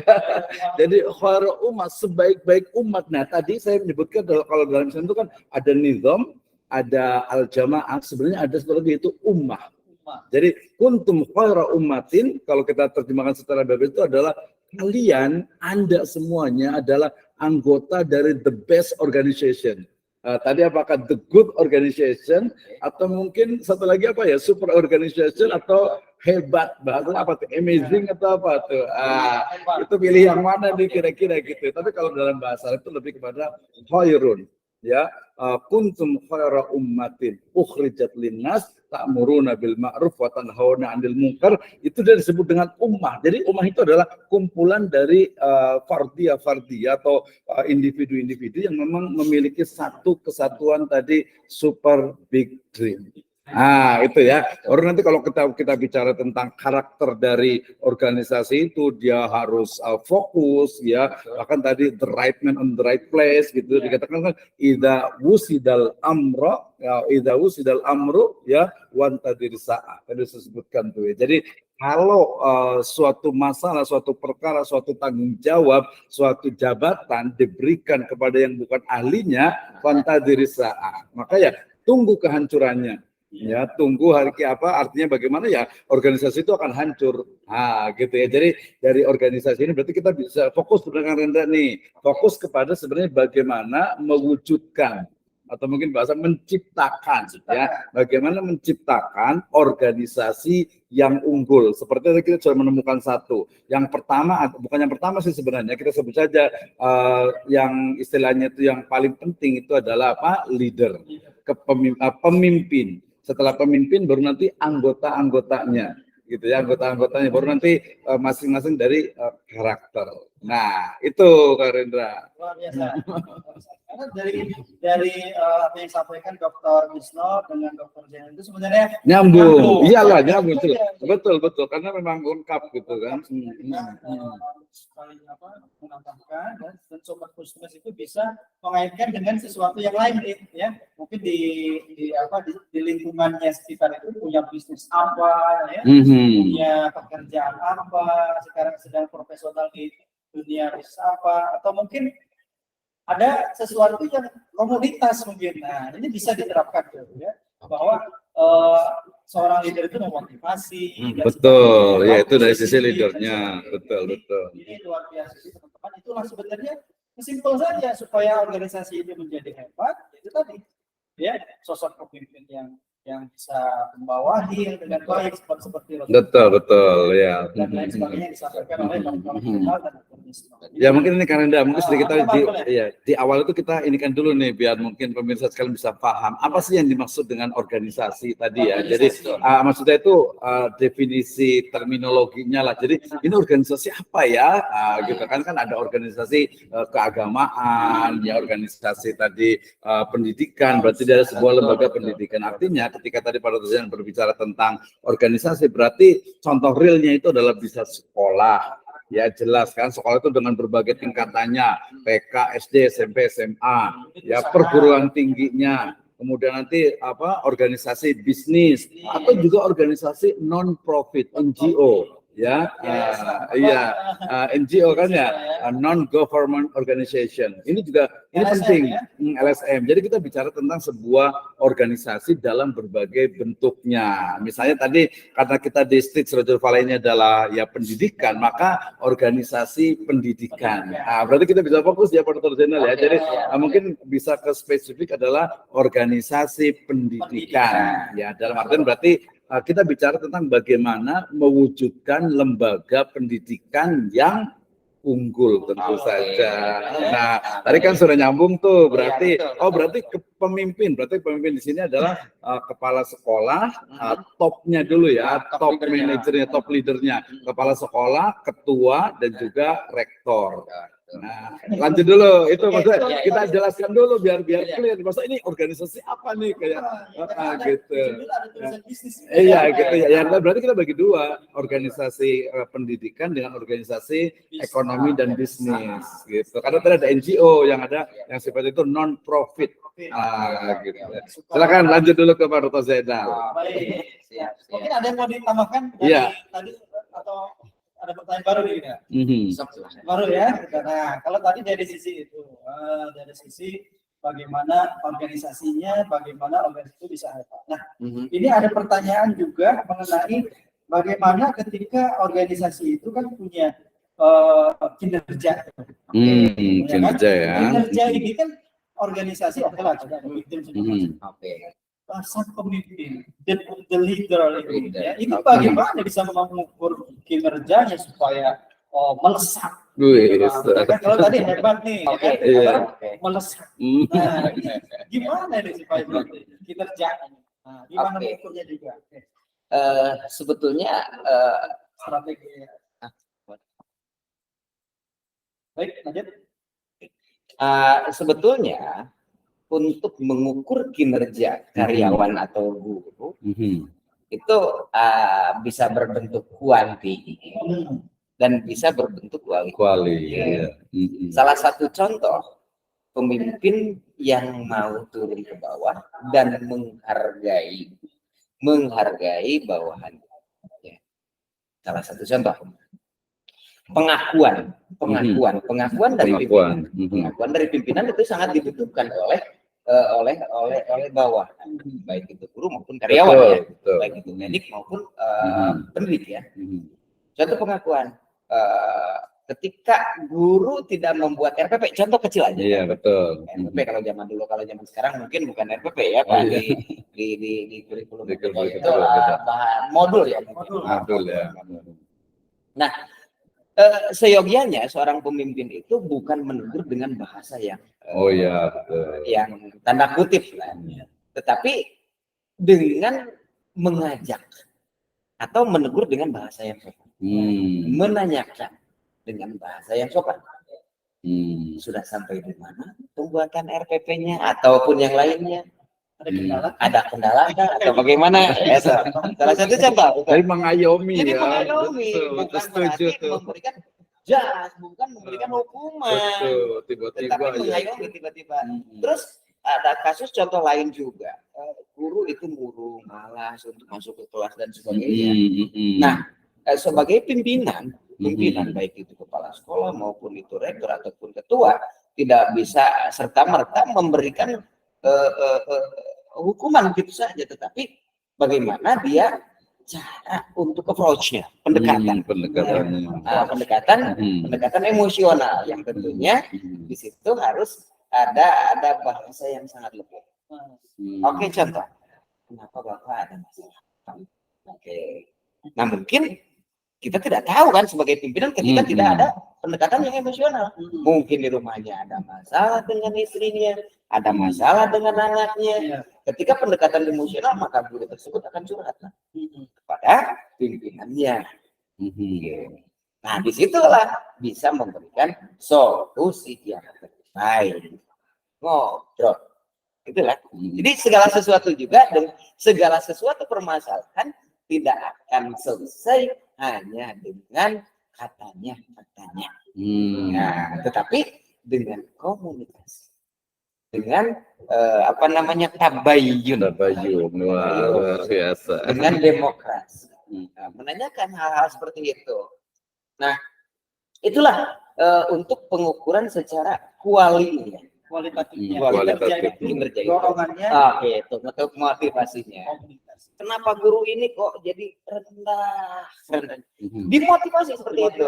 Jadi khairu ummah, sebaik-baik umat. Nah, tadi saya menyebutkan kalau dalam Islam itu kan ada nizam, ada al-jamaah, sebenarnya ada satu lagi itu ummah. Jadi kuntum khairu ummatin kalau kita terjemahkan secara bebas itu adalah kalian, Anda semuanya adalah anggota dari the best organization. Tadi apakah the good organization atau mungkin satu lagi apa ya super organization atau hebat, bahasanya apa tuh amazing atau apa tuh itu pilih yang mana nih kira-kira gitu. Tapi kalau dalam bahasa itu lebih kepada khairun ya, kuntum khaira ummatin ukhrijat linnas ta'muruna bil ma'ruf wa tanhauna 'anil munkar. Itu dia disebut dengan ummah. Jadi ummah itu adalah kumpulan dari fardiyah atau individu-individu yang memang memiliki satu kesatuan tadi, super big dream. Nah, itu ya. Orang nanti kalau kita bicara tentang karakter dari organisasi itu, dia harus fokus ya. Bahkan tadi the right man on the right place gitu dikatakan kan idza wusidal amru ya wantadir sa'ah. Tadi disebutkan tuh ya. Jadi kalau suatu masalah, suatu perkara, suatu tanggung jawab, suatu jabatan diberikan kepada yang bukan ahlinya, wantadir sa'ah. Maka ya tunggu kehancurannya. Ya, tunggu hari apa artinya bagaimana ya organisasi itu akan hancur. Gitu ya. Jadi dari organisasi ini berarti kita bisa fokus dengan rendah nih. Fokus kepada sebenarnya bagaimana mewujudkan atau mungkin bahasa menciptakan ya, bagaimana menciptakan organisasi yang unggul. Seperti itu kita sudah menemukan satu. Yang pertama, bukan yang pertama sih sebenarnya, kita sebut saja yang istilahnya itu yang paling penting itu adalah apa? Leader, pemimpin. Setelah pemimpin baru nanti anggota-anggotanya, gitu ya, anggota-anggotanya baru nanti masing-masing dari karakter. Nah, itu Kak Rendra. Luar biasa. Karena dari apa yang disampaikan Dr. Wisno dengan Dr. Jen itu sebenarnya Nyambung. Iyalah nyambung betul. Karena memang lengkap gitu kan. Saling menambahkan dan sobat Kusmes itu bisa mengaitkan dengan sesuatu yang lain ya. Mungkin di lingkungannya sekitar itu punya bisnis apa ya, punya pekerjaan apa, sekarang sedang profesional di dunia bisnis apa, atau mungkin ada sesuatu yang komoditas mungkin. Nah, ini bisa diterapkan ya, bahwa seorang leader itu memotivasi. Betul, ya itu dari sisi leadernya, betul. Ini luar biasa sih teman-teman. Itulah sebenarnya simpel saja supaya organisasi ini menjadi hebat. Itu tadi, ya sosok pemimpin yang bisa membawahi dengan baik seperti betul ya. Dan lain sebagainya disampaikan oleh Pak dan Ya mungkin ini karena mungkin sedikit di awal itu kita inikan dulu nih biar mungkin pemirsa sekalian bisa paham apa sih yang dimaksud dengan organisasi tadi ya. Jadi maksudnya itu definisi terminologinya lah. Jadi ini organisasi apa ya? Gitu kan ada organisasi keagamaan, ya organisasi tadi pendidikan, berarti dia ada sebuah lembaga pendidikan. Artinya ketika tadi Pak Dr. berbicara tentang organisasi, berarti contoh realnya itu adalah bisa sekolah. Ya jelas kan, sekolah itu dengan berbagai tingkatannya, TK, SD, SMP, SMA, ya perguruan tingginya, kemudian nanti organisasi bisnis atau juga organisasi non profit NGO. Ya, NGO kan ya, non government organization. Ini juga penting, LSM. Jadi kita bicara tentang sebuah organisasi dalam berbagai bentuknya. Misalnya tadi karena kita di Street Roger Valley ini adalah ya pendidikan, maka organisasi pendidikan. Berarti kita bisa fokus ya Pak Dr. Jenal ya. Jadi mungkin bisa ke spesifik adalah organisasi pendidikan. Ya, dalam artian berarti kita bicara tentang bagaimana mewujudkan lembaga pendidikan yang unggul tentu saja. Nah, tadi kan sudah nyambung tuh, berarti berarti pemimpin di sini adalah kepala sekolah, topnya dulu ya, top manajernya, top leadernya, kepala sekolah, ketua dan juga rektor. Nah, lanjut dulu itu maksudnya kita jelaskan dulu biar clear. Maksudnya ini organisasi apa nih kayak gitu. Iya gitu ya. Ya berarti kita bagi dua, organisasi pendidikan dengan organisasi ekonomi dan bisnis gitu. Karena tadi ada NGO yang sifatnya itu non profit. Gitu. Silakan lanjut dulu ke Pak Dr. Zainal. Mungkin ada yang mau ditambahkan dari tadi atau ada pertanyaan baru nih ya? Baru ya. Nah, kalau tadi dari sisi itu, dari sisi bagaimana organisasinya, bagaimana organisasi itu bisa hebat. Nah, ini ada pertanyaan juga mengenai bagaimana ketika organisasi itu kan punya kinerja. Kinerja ya. Kinerja ini kan organisasi adalah sang pemimpin, the leader ini. Ya. Ini bagaimana bisa mengukur kinerjanya supaya melesat. Kalau tadi hebat nih, melesat. Nah, gimana nih supaya kinerjanya? Nah, gimana mengukurnya juga? Sebetulnya strategi. Baik, lanjut. Sebetulnya untuk mengukur kinerja karyawan atau guru itu bisa berbentuk kuanti dan bisa berbentuk kuali. Salah satu contoh pemimpin yang mau turun ke bawah dan menghargai bawahan. Salah satu contoh pengakuan dari pimpinan itu sangat dibutuhkan oleh bawah, baik itu guru maupun karyawan, baik itu medik maupun pendidik ya. Contoh pengakuan, ketika guru tidak membuat RPP, contoh kecil aja. Iya, betul. RPP kalau zaman dulu, kalau zaman sekarang mungkin bukan RPP ya Pak, di kurikulum Di kurikulum itu beda. bahan modul ya. Modul ya. Nah, seyogianya seorang pemimpin itu bukan menegur dengan bahasa yang Oh iya, betul. yang tanda kutip lah, tetapi dengan mengajak atau menegur dengan bahasa yang sopan, menanyakan dengan bahasa yang sopan. Sudah sampai di mana pembuatan RPP-nya ataupun yang lainnya? Ada kendala atau bagaimana? Salah satu contoh. Jadi mengayomi Jadi ya. mengayomi, Betul, bukan setuju berarti tuh. memberikan jas, bukan memberikan hukuman. Betul, tiba-tiba Tetapi ya. mengayomi tiba-tiba. Terus ada kasus contoh lain juga. Guru itu murung, malas untuk masuk ke kelas dan sebagainya. Nah, sebagai pimpinan baik itu kepala sekolah maupun itu rektor ataupun ketua tidak bisa serta-merta memberikan hukuman gitu saja, tetapi bagaimana dia cara untuk approach-nya, pendekatan, pendekatan emosional yang tentunya di situ harus ada bahasa yang sangat lembut. Oke, contoh, kenapa Bapak ada masalah? Oke, nah mungkin kita tidak tahu kan sebagai pimpinan ketika tidak ada pendekatan yang emosional. Mungkin di rumahnya ada masalah dengan istrinya, ada masalah dengan anaknya. Ketika pendekatan emosional, maka guru tersebut akan curhat kepada pimpinannya. Nah, disitulah bisa memberikan solusi yang terbaik. Ngobrol. Itulah. Jadi segala sesuatu juga dan segala sesuatu permasalahan tidak akan selesai hanya dengan katanya. Nah, tetapi dengan komunikasi, dengan tabayun, luar biasa. dengan demokrasi, menanyakan hal-hal seperti itu. Nah, itulah untuk pengukuran secara kualitatifnya, kualitatif kinerja itu. dorongannya. Oke, itu untuk motivasinya. Kenapa guru ini kok jadi rendah? Dimotivasi seperti itu.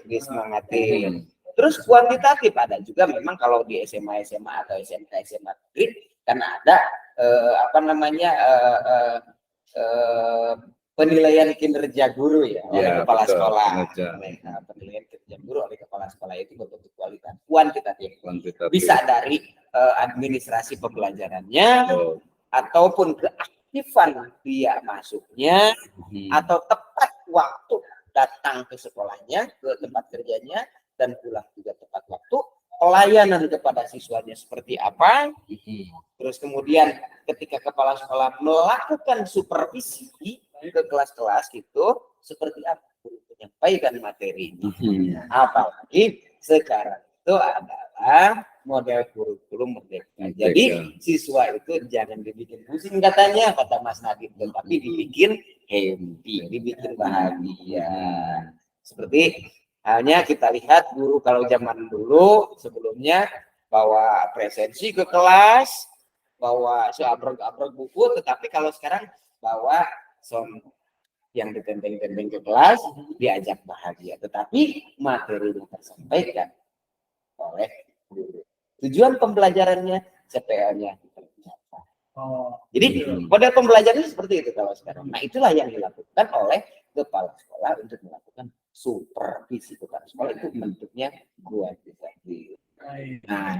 Disemangatin. Terus kuantitatif ada juga memang kalau di SMA atau SMA negeri kan ada penilaian kinerja guru ya oleh kepala sekolah. Penilaian kinerja guru oleh kepala sekolah itu berbentuk kuantitatif. Bisa dari administrasi pembelajarannya ataupun keaktifan dia masuknya atau tepat waktu datang ke sekolahnya, ke tempat kerjanya dan pulang juga tepat waktu. Pelayanan kepada siswanya seperti apa? Terus kemudian ketika kepala sekolah melakukan supervisi ke kelas-kelas itu seperti apa menyampaikan materi. Apalagi sekarang itu adalah model kurikulum merdeka. Jadi siswa itu jangan dibikin pusing katanya kata Mas Nadiem, tapi dibikin happy, dibikin bahagia. Seperti halnya kita lihat guru kalau zaman dulu sebelumnya bawa presensi ke kelas, bawa seabrek-abrek buku, tetapi kalau sekarang bawa som yang ditenteng-tenteng ke kelas, diajak bahagia, tetapi materinya tersampaikan oleh guru. Tujuan pembelajarannya, CPL-nya tercapai. Jadi model pembelajarannya seperti itu kalau sekarang. Nah, itulah yang dilakukan oleh kepala sekolah untuk melakukan supervisi kepala sekolah, itu bentuknya kuantitatif. Nah,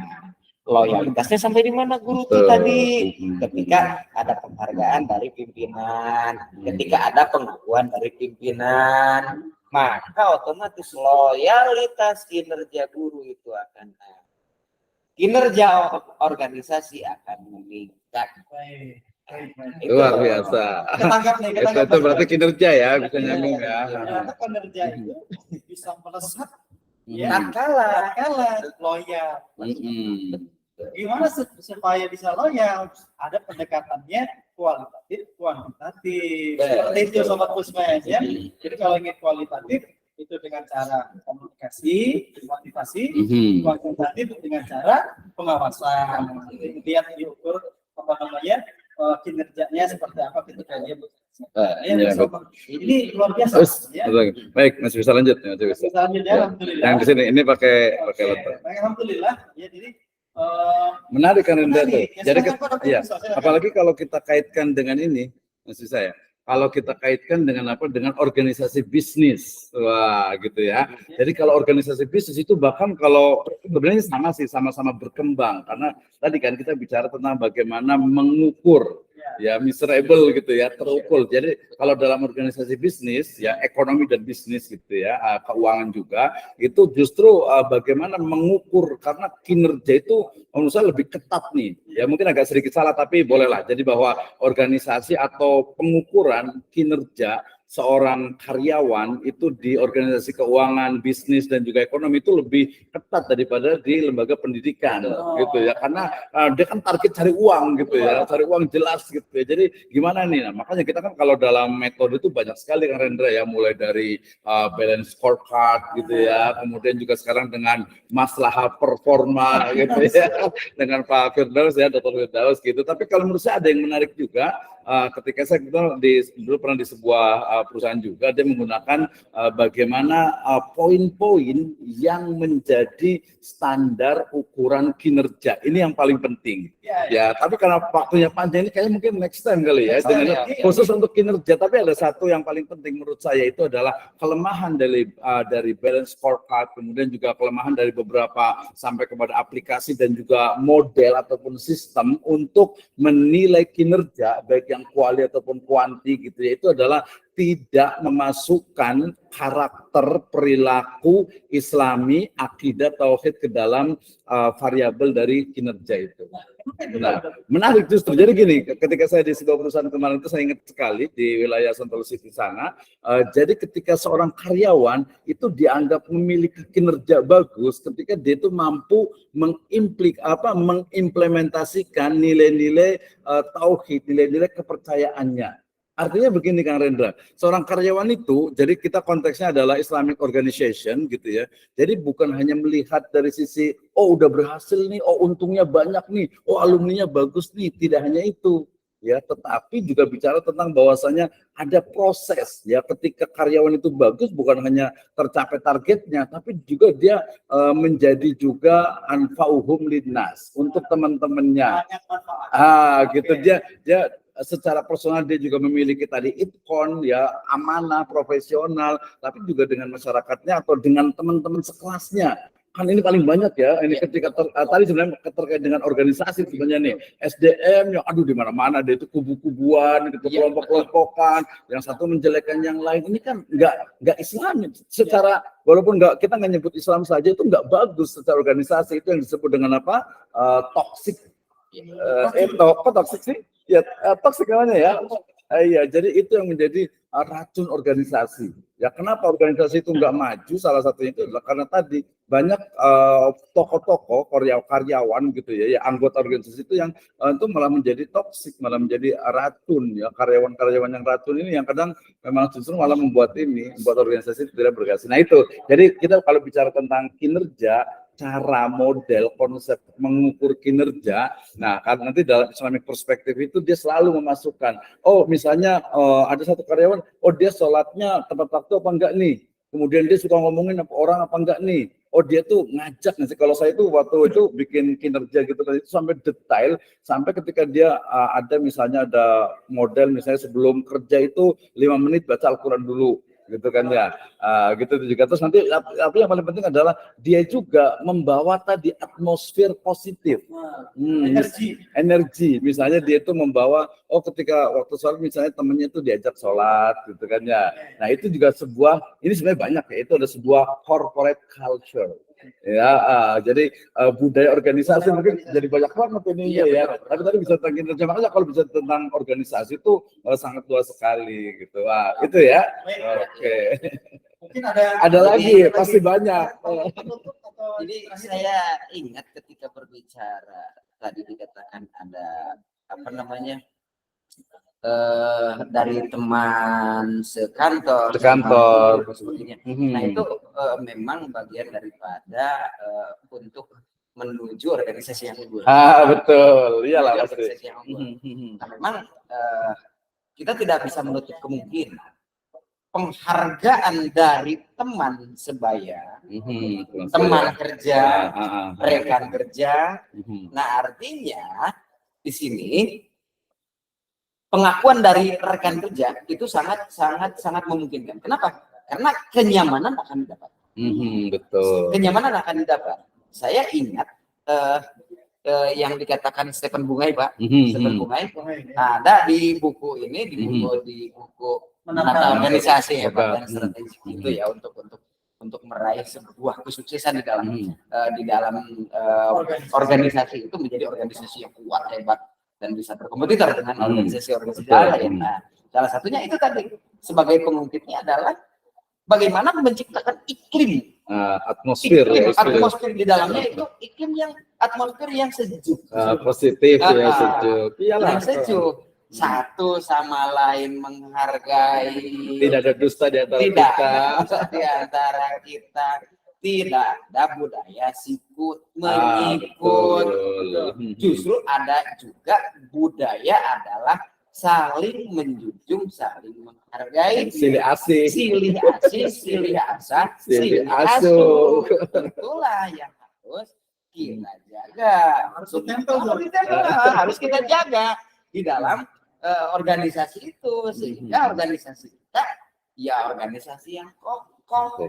loyalitasnya sampai di mana guru itu tadi? Ketika ada penghargaan dari pimpinan, ketika ada pengakuan dari pimpinan, maka otomatis loyalitas kinerja guru itu akan ada. Kinerja organisasi akan meningkat. Luar biasa. Itu berarti kinerja ya, bisa nyambung ya. Karena kinerja itu bisa melesat Kala loyal. Gimana supaya bisa loyal? Ada pendekatannya kualitatif, kuantitatif. Seperti itu Sobat Pusmes ya. Jadi kalau ingin kualitatif itu dengan cara komunikasi, motivasi, kuantitatif dengan cara pengawasan. Lihat diukur kinerjanya seperti apa ketika dia Ya, Iya, bersama. Ini luar biasa. Terus, Ya. baik, masih bisa lanjut, masih bisa. Selanjutnya, Ya. alhamdulillah. Yang di sini ini pakai Oke, laptop. baik, alhamdulillah. Ya, jadi Menarik kan Indra tuh. menarik. Ya, Jadi silakan, Pak, ya, silakan. apalagi kalau kita kaitkan dengan ini, maksud saya, kalau kita kaitkan dengan apa? Dengan organisasi bisnis, wah gitu ya. Jadi kalau organisasi bisnis itu bahkan kalau sebenarnya sama sih, sama-sama berkembang karena tadi kan kita bicara tentang bagaimana mengukur ya measurable gitu ya, terukur. Jadi kalau dalam organisasi bisnis ya ekonomi dan bisnis gitu ya, keuangan juga itu justru bagaimana mengukur karena kinerja itu menurut saya lebih ketat nih. Ya mungkin agak sedikit salah tapi bolehlah. Jadi bahwa organisasi atau pengukuran kinerja seorang karyawan itu di organisasi keuangan, bisnis dan juga ekonomi itu lebih ketat daripada di lembaga pendidikan gitu ya. Karena dia kan target cari uang gitu ya, cari uang jelas gitu ya. Jadi gimana nih? Nah, makanya kita kan kalau dalam metode itu banyak sekali kan Rendra ya, mulai dari balance scorecard gitu ya, kemudian juga sekarang dengan masalah performa gitu ya, dengan Pak Firdaus ya, Dr. Firdaus gitu. Tapi kalau menurut saya ada yang menarik juga. Ketika saya dulu pernah di sebuah perusahaan juga, dia menggunakan bagaimana poin-poin yang menjadi standar ukuran kinerja. Ini yang paling penting. Ya, tapi karena waktunya panjang ini kayaknya mungkin next time kali ya. Dengan khusus untuk kinerja. Tapi ada satu yang paling penting menurut saya itu adalah kelemahan dari balance scorecard, kemudian juga kelemahan dari beberapa sampai kepada aplikasi dan juga model ataupun sistem untuk menilai kinerja baik yang kuali ataupun kuanti gitu ya, itu adalah tidak memasukkan karakter perilaku Islami, akidah, tauhid ke dalam variabel dari kinerja itu. Nah, menarik justru. Jadi gini, ketika saya di sebuah perusahaan kemarin itu saya ingat sekali di wilayah Sentul City sana. Jadi ketika seorang karyawan itu dianggap memiliki kinerja bagus ketika dia itu mampu mengimplementasikan nilai-nilai tauhid, nilai-nilai kepercayaannya. Artinya begini Kang Rendra, seorang karyawan itu, jadi kita konteksnya adalah Islamic Organization gitu ya. Jadi bukan hanya melihat dari sisi, oh udah berhasil nih, oh untungnya banyak nih, oh alumninya bagus nih. Tidak hanya itu, ya, tetapi juga bicara tentang bahwasanya ada proses ya. Ketika karyawan itu bagus, bukan hanya tercapai targetnya, tapi juga dia menjadi juga anfa'uhum linnas untuk teman-temannya. Gitu dia secara personal dia juga memiliki tadi itkon ya, amanah, profesional, tapi juga dengan masyarakatnya atau dengan teman-teman sekelasnya. Kan ini paling banyak ya, ini ketika tadi sebenarnya terkait dengan organisasi sebenarnya nih, SDM yang aduh di mana-mana dia itu kubu-kubuan, gitu, kelompok-kelompokan, yang satu menjelekkan yang lain. Ini kan nggak Islam secara, walaupun kita nggak nyebut Islam saja, itu nggak bagus secara organisasi. Itu yang disebut dengan apa? Toxic. Kok toxic sih? Ya, toxic namanya ya. Iya, jadi itu yang menjadi racun organisasi. Ya, kenapa organisasi itu nggak maju? Salah satunya itu adalah karena tadi banyak tokoh-tokoh karyawan gitu ya, anggota organisasi itu yang itu malah menjadi toksik, malah menjadi racun ya. Karyawan-karyawan yang racun ini yang kadang memang justru malah membuat organisasi tidak berhasil. Nah itu, jadi kita kalau bicara tentang kinerja, cara, model, konsep mengukur kinerja. Nah, karena nanti dalam Islamic perspektif itu dia selalu memasukkan, oh misalnya ada satu karyawan, oh dia sholatnya tepat waktu apa enggak nih? Kemudian dia suka ngomongin orang apa enggak nih? Oh dia tuh ngajak nih. Kalau saya itu waktu itu bikin kinerja gitu kan itu sampai detail, sampai ketika dia ada misalnya ada model misalnya sebelum kerja itu 5 menit baca Al-Quran dulu. Gitu kan ya, gitu juga. Terus nanti tapi yang paling penting adalah dia juga membawa tadi atmosfer positif, energi. Misalnya dia itu membawa, oh ketika waktu sholat misalnya temennya itu diajak sholat, gitu kan ya. Nah itu juga ini sebenarnya banyak ya, itu ada sebuah corporate culture. Ya, jadi budaya organisasi mungkin jadi banyak banget ini ya. Tapi tadi bisa tentang kinerja, makanya kalau bisa tentang organisasi itu sangat luas sekali gitu. Itu ya. Oke. Mungkin ada lagi, pasti banyak. Jadi saya ingat ketika berbicara tadi dikatakan ada apa namanya dari teman sekantor, sebagainya. Nah itu memang bagian daripada untuk menuju organisasi yang unggul. Betul, iyalah pasti. Organisasi yang unggul. Nah, memang kita tidak bisa menutup kemungkinan penghargaan dari teman sebaya, teman kerja, rekan kerja. Nah, artinya di sini pengakuan dari rekan kerja itu sangat memungkinkan. Kenapa? Karena kenyamanan akan didapat. Betul. Kenyamanan akan didapat. Saya ingat yang dikatakan Stephen Bungay, Pak. Stephen Bungay ada di buku ini, di buku menata organisasi ya, Pak, dan strategi itu ya untuk meraih sebuah kesuksesan di dalam organisasi itu menjadi organisasi yang kuat, hebat, dan bisa berkompetitor dengan organisasi-organisasi lain. Nah, salah satunya itu tadi sebagai pengungkitnya adalah bagaimana menciptakan iklim atmosfer di dalamnya itu atmosfer yang sejuk, positif ya, sejuk. Yang sejuk, satu sama lain menghargai, tidak ada dusta di antara kita, tidak ada budaya sikut mengikut. Justru ada juga budaya adalah saling menjunjung, saling menghargai, silih asih, silih asuh. Itulah yang harus kita jaga. Harus kita jaga di dalam organisasi itu, sehingga organisasi kita ya organisasi yang kokoh.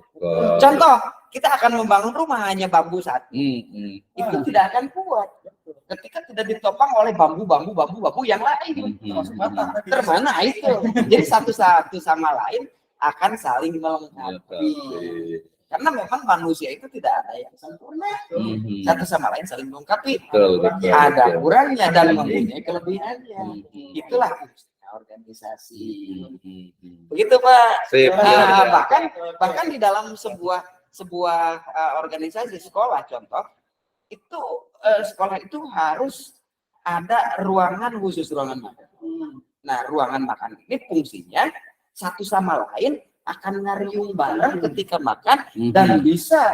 Contoh, kita akan membangun rumah hanya bambu satu, itu tidak akan kuat ketika tidak ditopang oleh bambu yang lain. Termana itu. Jadi satu sama lain akan saling melengkapi. Karena memang manusia itu tidak ada yang sempurna, satu sama lain saling melengkapi. Ada kurangnya dan mempunyai kelebihannya. Itulah organisasi. Begitu, Pak. Bahkan di dalam sebuah organisasi sekolah, contoh itu sekolah itu harus ada ruangan khusus, ruangan makan. Nah, ruangan makan ini fungsinya satu sama lain akan ngariung bareng ketika makan dan bisa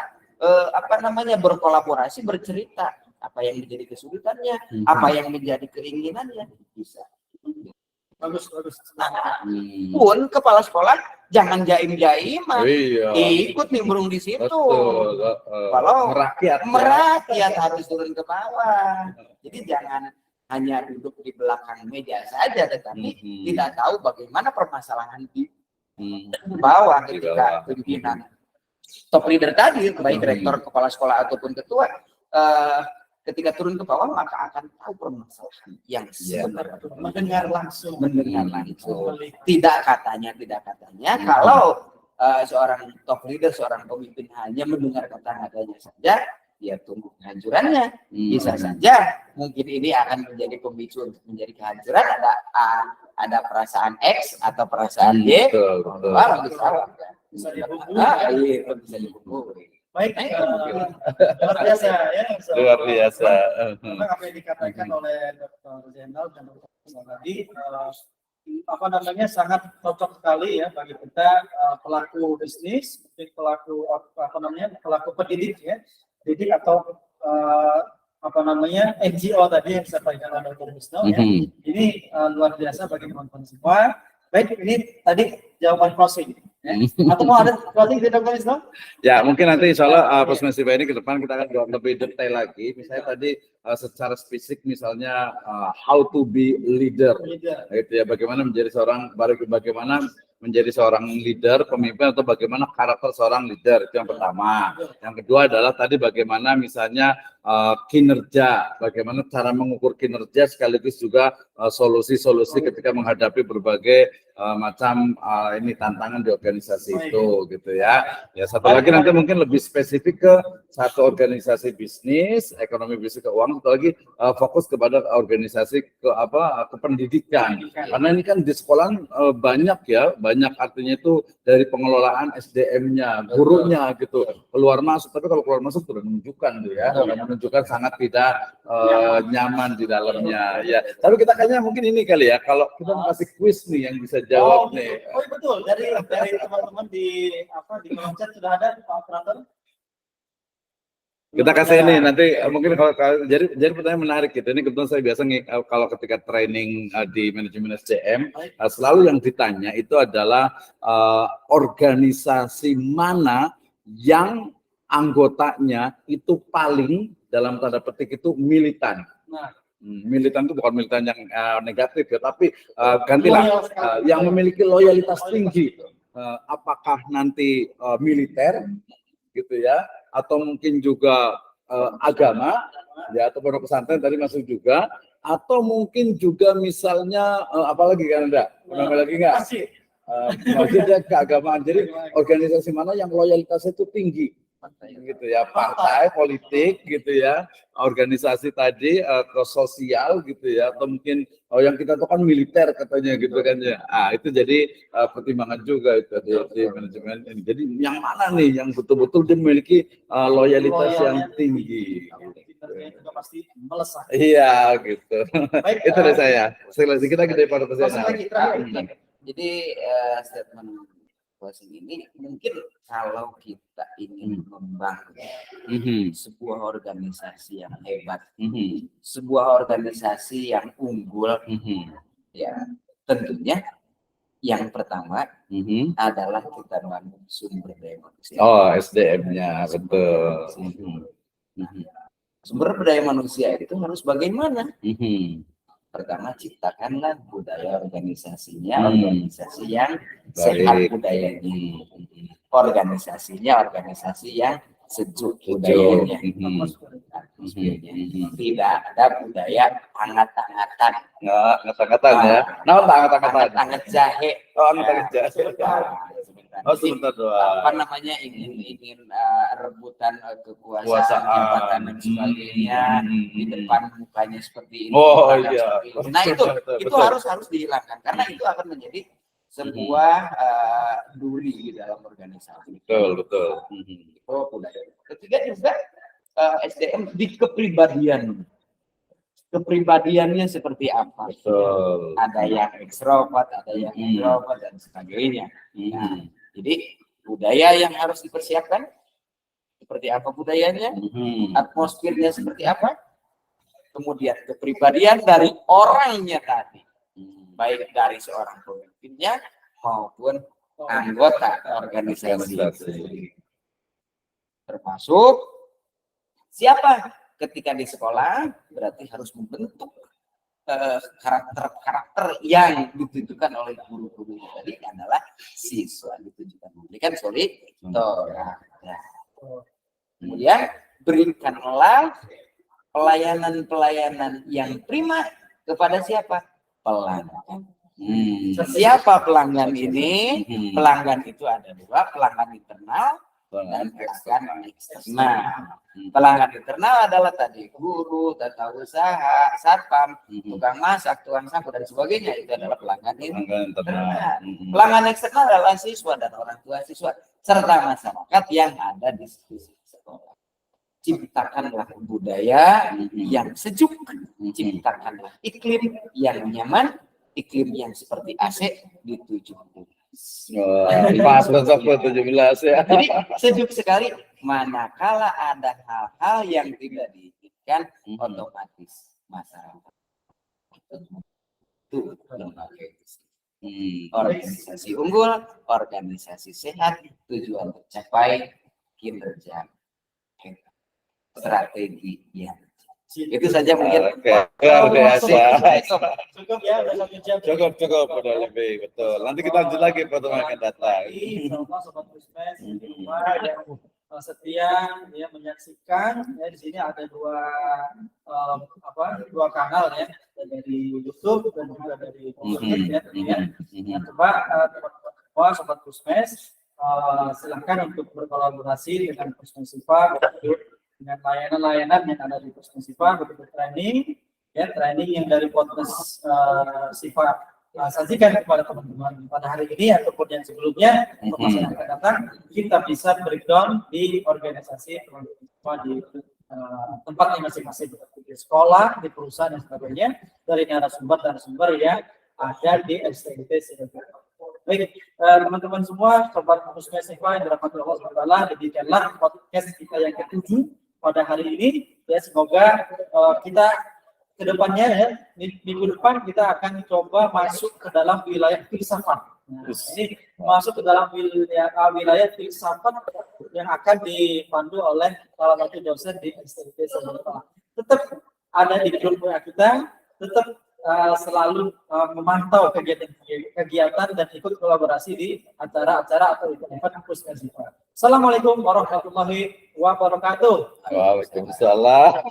berkolaborasi, bercerita apa yang menjadi kesulitannya, apa yang menjadi keinginannya, bisa. Bagus. Pun kepala sekolah jangan jaim-jaiman, ikut nimbrung di situ. Kalau merakyat harus turun ke bawah. Jadi jangan hanya duduk di belakang meja saja, tetapi tidak tahu bagaimana permasalahan di bawah ketika pimpinan top leader tadi, baik rektor, kepala sekolah ataupun ketua, ketika turun ke bawah maka akan tahu permasalahan yang sebenarnya. Mendengar langsung. Tidak katanya. Kalau seorang top leader, seorang pemimpin hanya mendengar kata-katanya saja, dia tunggu kehancurannya. Bisa saja mungkin ini akan menjadi pemicu untuk menjadi kehancuran. Ada perasaan X atau perasaan Y, bisa dihubungi. Baik, luar biasa ya. Luar biasa. Memang apa yang dikatakan oleh Dr. Zainal dan Dr. tadi sangat cocok sekali ya bagi kita pelaku bisnis, pelaku pendidik ya, didik atau NGO tadi yang disampaikan oleh Dr. Wisnu ya. Ini luar biasa bagi teman-teman semua. Baik, ini tadi jawaban closing. Ya. Atau mau ada closing di Dr. Wisnu? Ya, mungkin nanti insya Allah Pusmesifa ini ke depan kita akan jawab lebih detail lagi. Misalnya tadi secara spesifik misalnya how to be leader. Gitu ya, bagaimana menjadi seorang leader, pemimpin, atau bagaimana karakter seorang leader, itu yang pertama. Yang kedua adalah tadi bagaimana misalnya kinerja, bagaimana cara mengukur kinerja sekaligus juga solusi-solusi ketika menghadapi berbagai macam tantangan di organisasi itu, gitu ya. Ya, satu lagi nanti mungkin lebih spesifik ke satu organisasi bisnis, ekonomi bisnis keuangan, satu lagi fokus kepada organisasi ke pendidikan. Karena ini kan di sekolah banyak artinya itu dari pengelolaan SDM-nya, gurunya gitu, keluar masuk. Tapi kalau keluar masuk sudah menunjukkan sangat tidak nyaman di dalamnya. Ya, tapi kita kayaknya mungkin ini kali ya, kalau kita kasih kuis nih yang bisa jawab nih. Oh betul, dari teman-teman di kolom chat sudah ada Pak operator. Kita kasih ini nanti mungkin jadi pertanyaan menarik gitu. Ini kebetulan saya biasa kalau ketika training di manajemen SDM selalu yang ditanya itu adalah organisasi mana yang anggotanya itu paling dalam tanda petik itu militan. Militan itu bukan militan yang negatif ya, tapi gantilah yang memiliki loyalitas tinggi. Apakah nanti militer gitu ya, atau mungkin juga agama ya, atau pondok pesantren tadi masuk juga, atau mungkin juga misalnya apalagi kan enggak lagi enggak maksudnya keagamaan. Jadi organisasi mana yang loyalitasnya itu tinggi gitu ya, partai politik gitu ya, organisasi tadi ke sosial gitu ya, atau mungkin yang kita tahu kan militer katanya gitu kan ya. Itu jadi pertimbangan juga itu di manajemen ini. Jadi yang mana nih yang betul-betul dimiliki loyalitas yang tinggi. Itu pasti melesat. Iya gitu. Itu dari saya. Sekali lagi kita pada pesan. Jadi statement closing ini mungkin kalau kita ingin membangun sebuah organisasi yang hebat, sebuah organisasi yang unggul, ya tentunya yang pertama adalah kita membangun sumber daya manusia. Oh, SDM-nya betul. Sumber daya manusia itu harus bagaimana? Pertama, ciptakanlah budaya organisasinya, organisasi yang sehat budayanya, organisasi yang sejuk budayanya, tidak ada budaya hangat-hangatan. Hangat-hangatan ya? Hangat jahe. Oh, hangat jahe. Oh, sebentar doang. Apa namanya, ingin rebutan kekuasaan, jabatan dan sebagainya di depan mukanya seperti ini. Oh iya. Nah itu harus dihilangkan karena itu akan menjadi sebuah duri di dalam organisasi. Betul. Itu budaya. Ketiga juga SDM di kepribadiannya seperti apa? Betul. Ada yang ekstrovert, ada yang introvert dan sebagainya. Nah, jadi budaya yang harus dipersiapkan seperti apa budayanya, atmosfernya seperti apa, kemudian kepribadian dari orangnya tadi, baik dari seorang pemimpinnya maupun anggota organisasi. Termasuk siapa ketika di sekolah berarti harus membentuk karakter yang ditujukan oleh guru-guru tadi adalah siswa, ditujukan memberikan solidaritas. Kemudian berikanlah pelayanan yang prima kepada siapa? Pelanggan. Siapa pelanggan ini? Pelanggan itu ada dua, pelanggan internal dan pelanggan eksternal. Pelanggan internal adalah tadi guru, tata usaha, satpam, tukang masak, tukang sapu dan sebagainya, itu adalah pelanggan internal. Pelanggan eksternal adalah siswa dan orang tua siswa serta masyarakat yang ada di sekolah. Ciptakanlah budaya yang sejuk, ciptakanlah iklim yang nyaman, iklim yang seperti AC di 17. Pas 17 ya. Jadi sejuk sekali. Manakala ada hal-hal yang tidak diinginkan, otomatis masyarakat itu lembaga itu. Organisasi unggul, organisasi sehat, tujuan tercapai, kinerja, strategi yang itu saja mungkin. Luar biasa. Cukup ya, udah 1 jam. Cukup udah lebih, betul. Nanti kita lanjut lagi pertemuan akan datang. Sobat Pusmes yang setia ya menyaksikan ya, di sini ada dua kanal ya, dari YouTube dan juga dari podcast ya. Coba teman-teman Sobat Pusmes silakan untuk berkolaborasi dengan Pusmes Sifa dengan layanan-layanan yang ada di Pusmes Sifa, begitu training yang dari podcast Sifa sajikan kepada teman-teman pada hari ini ataupun yang sebelumnya, untuk masa yang akan datang, kita bisa breakdown di organisasi teman-teman di tempatnya masing-masing, di sekolah, di perusahaan dan sebagainya, dari narasumber yang ada di STT. Baik, teman-teman semua, sobat Pusmes Sifa yang dirahmati Allah SWT, demikianlah podcast kita yang ke-7 pada hari ini. Ya, semoga kita kedepannya ya, minggu depan kita akan coba masuk ke dalam wilayah filsafat. Nah, ini masuk ke dalam wilayah filsafat yang akan dipandu oleh salah satu dosen di STIP Semarang. Tetap ada di grup WA kita, tetap selalu memantau kegiatan dan ikut kolaborasi di acara-acara atau event Pusmesifa. Assalamualaikum warahmatullahi wabarakatuh. Waalaikumsalam.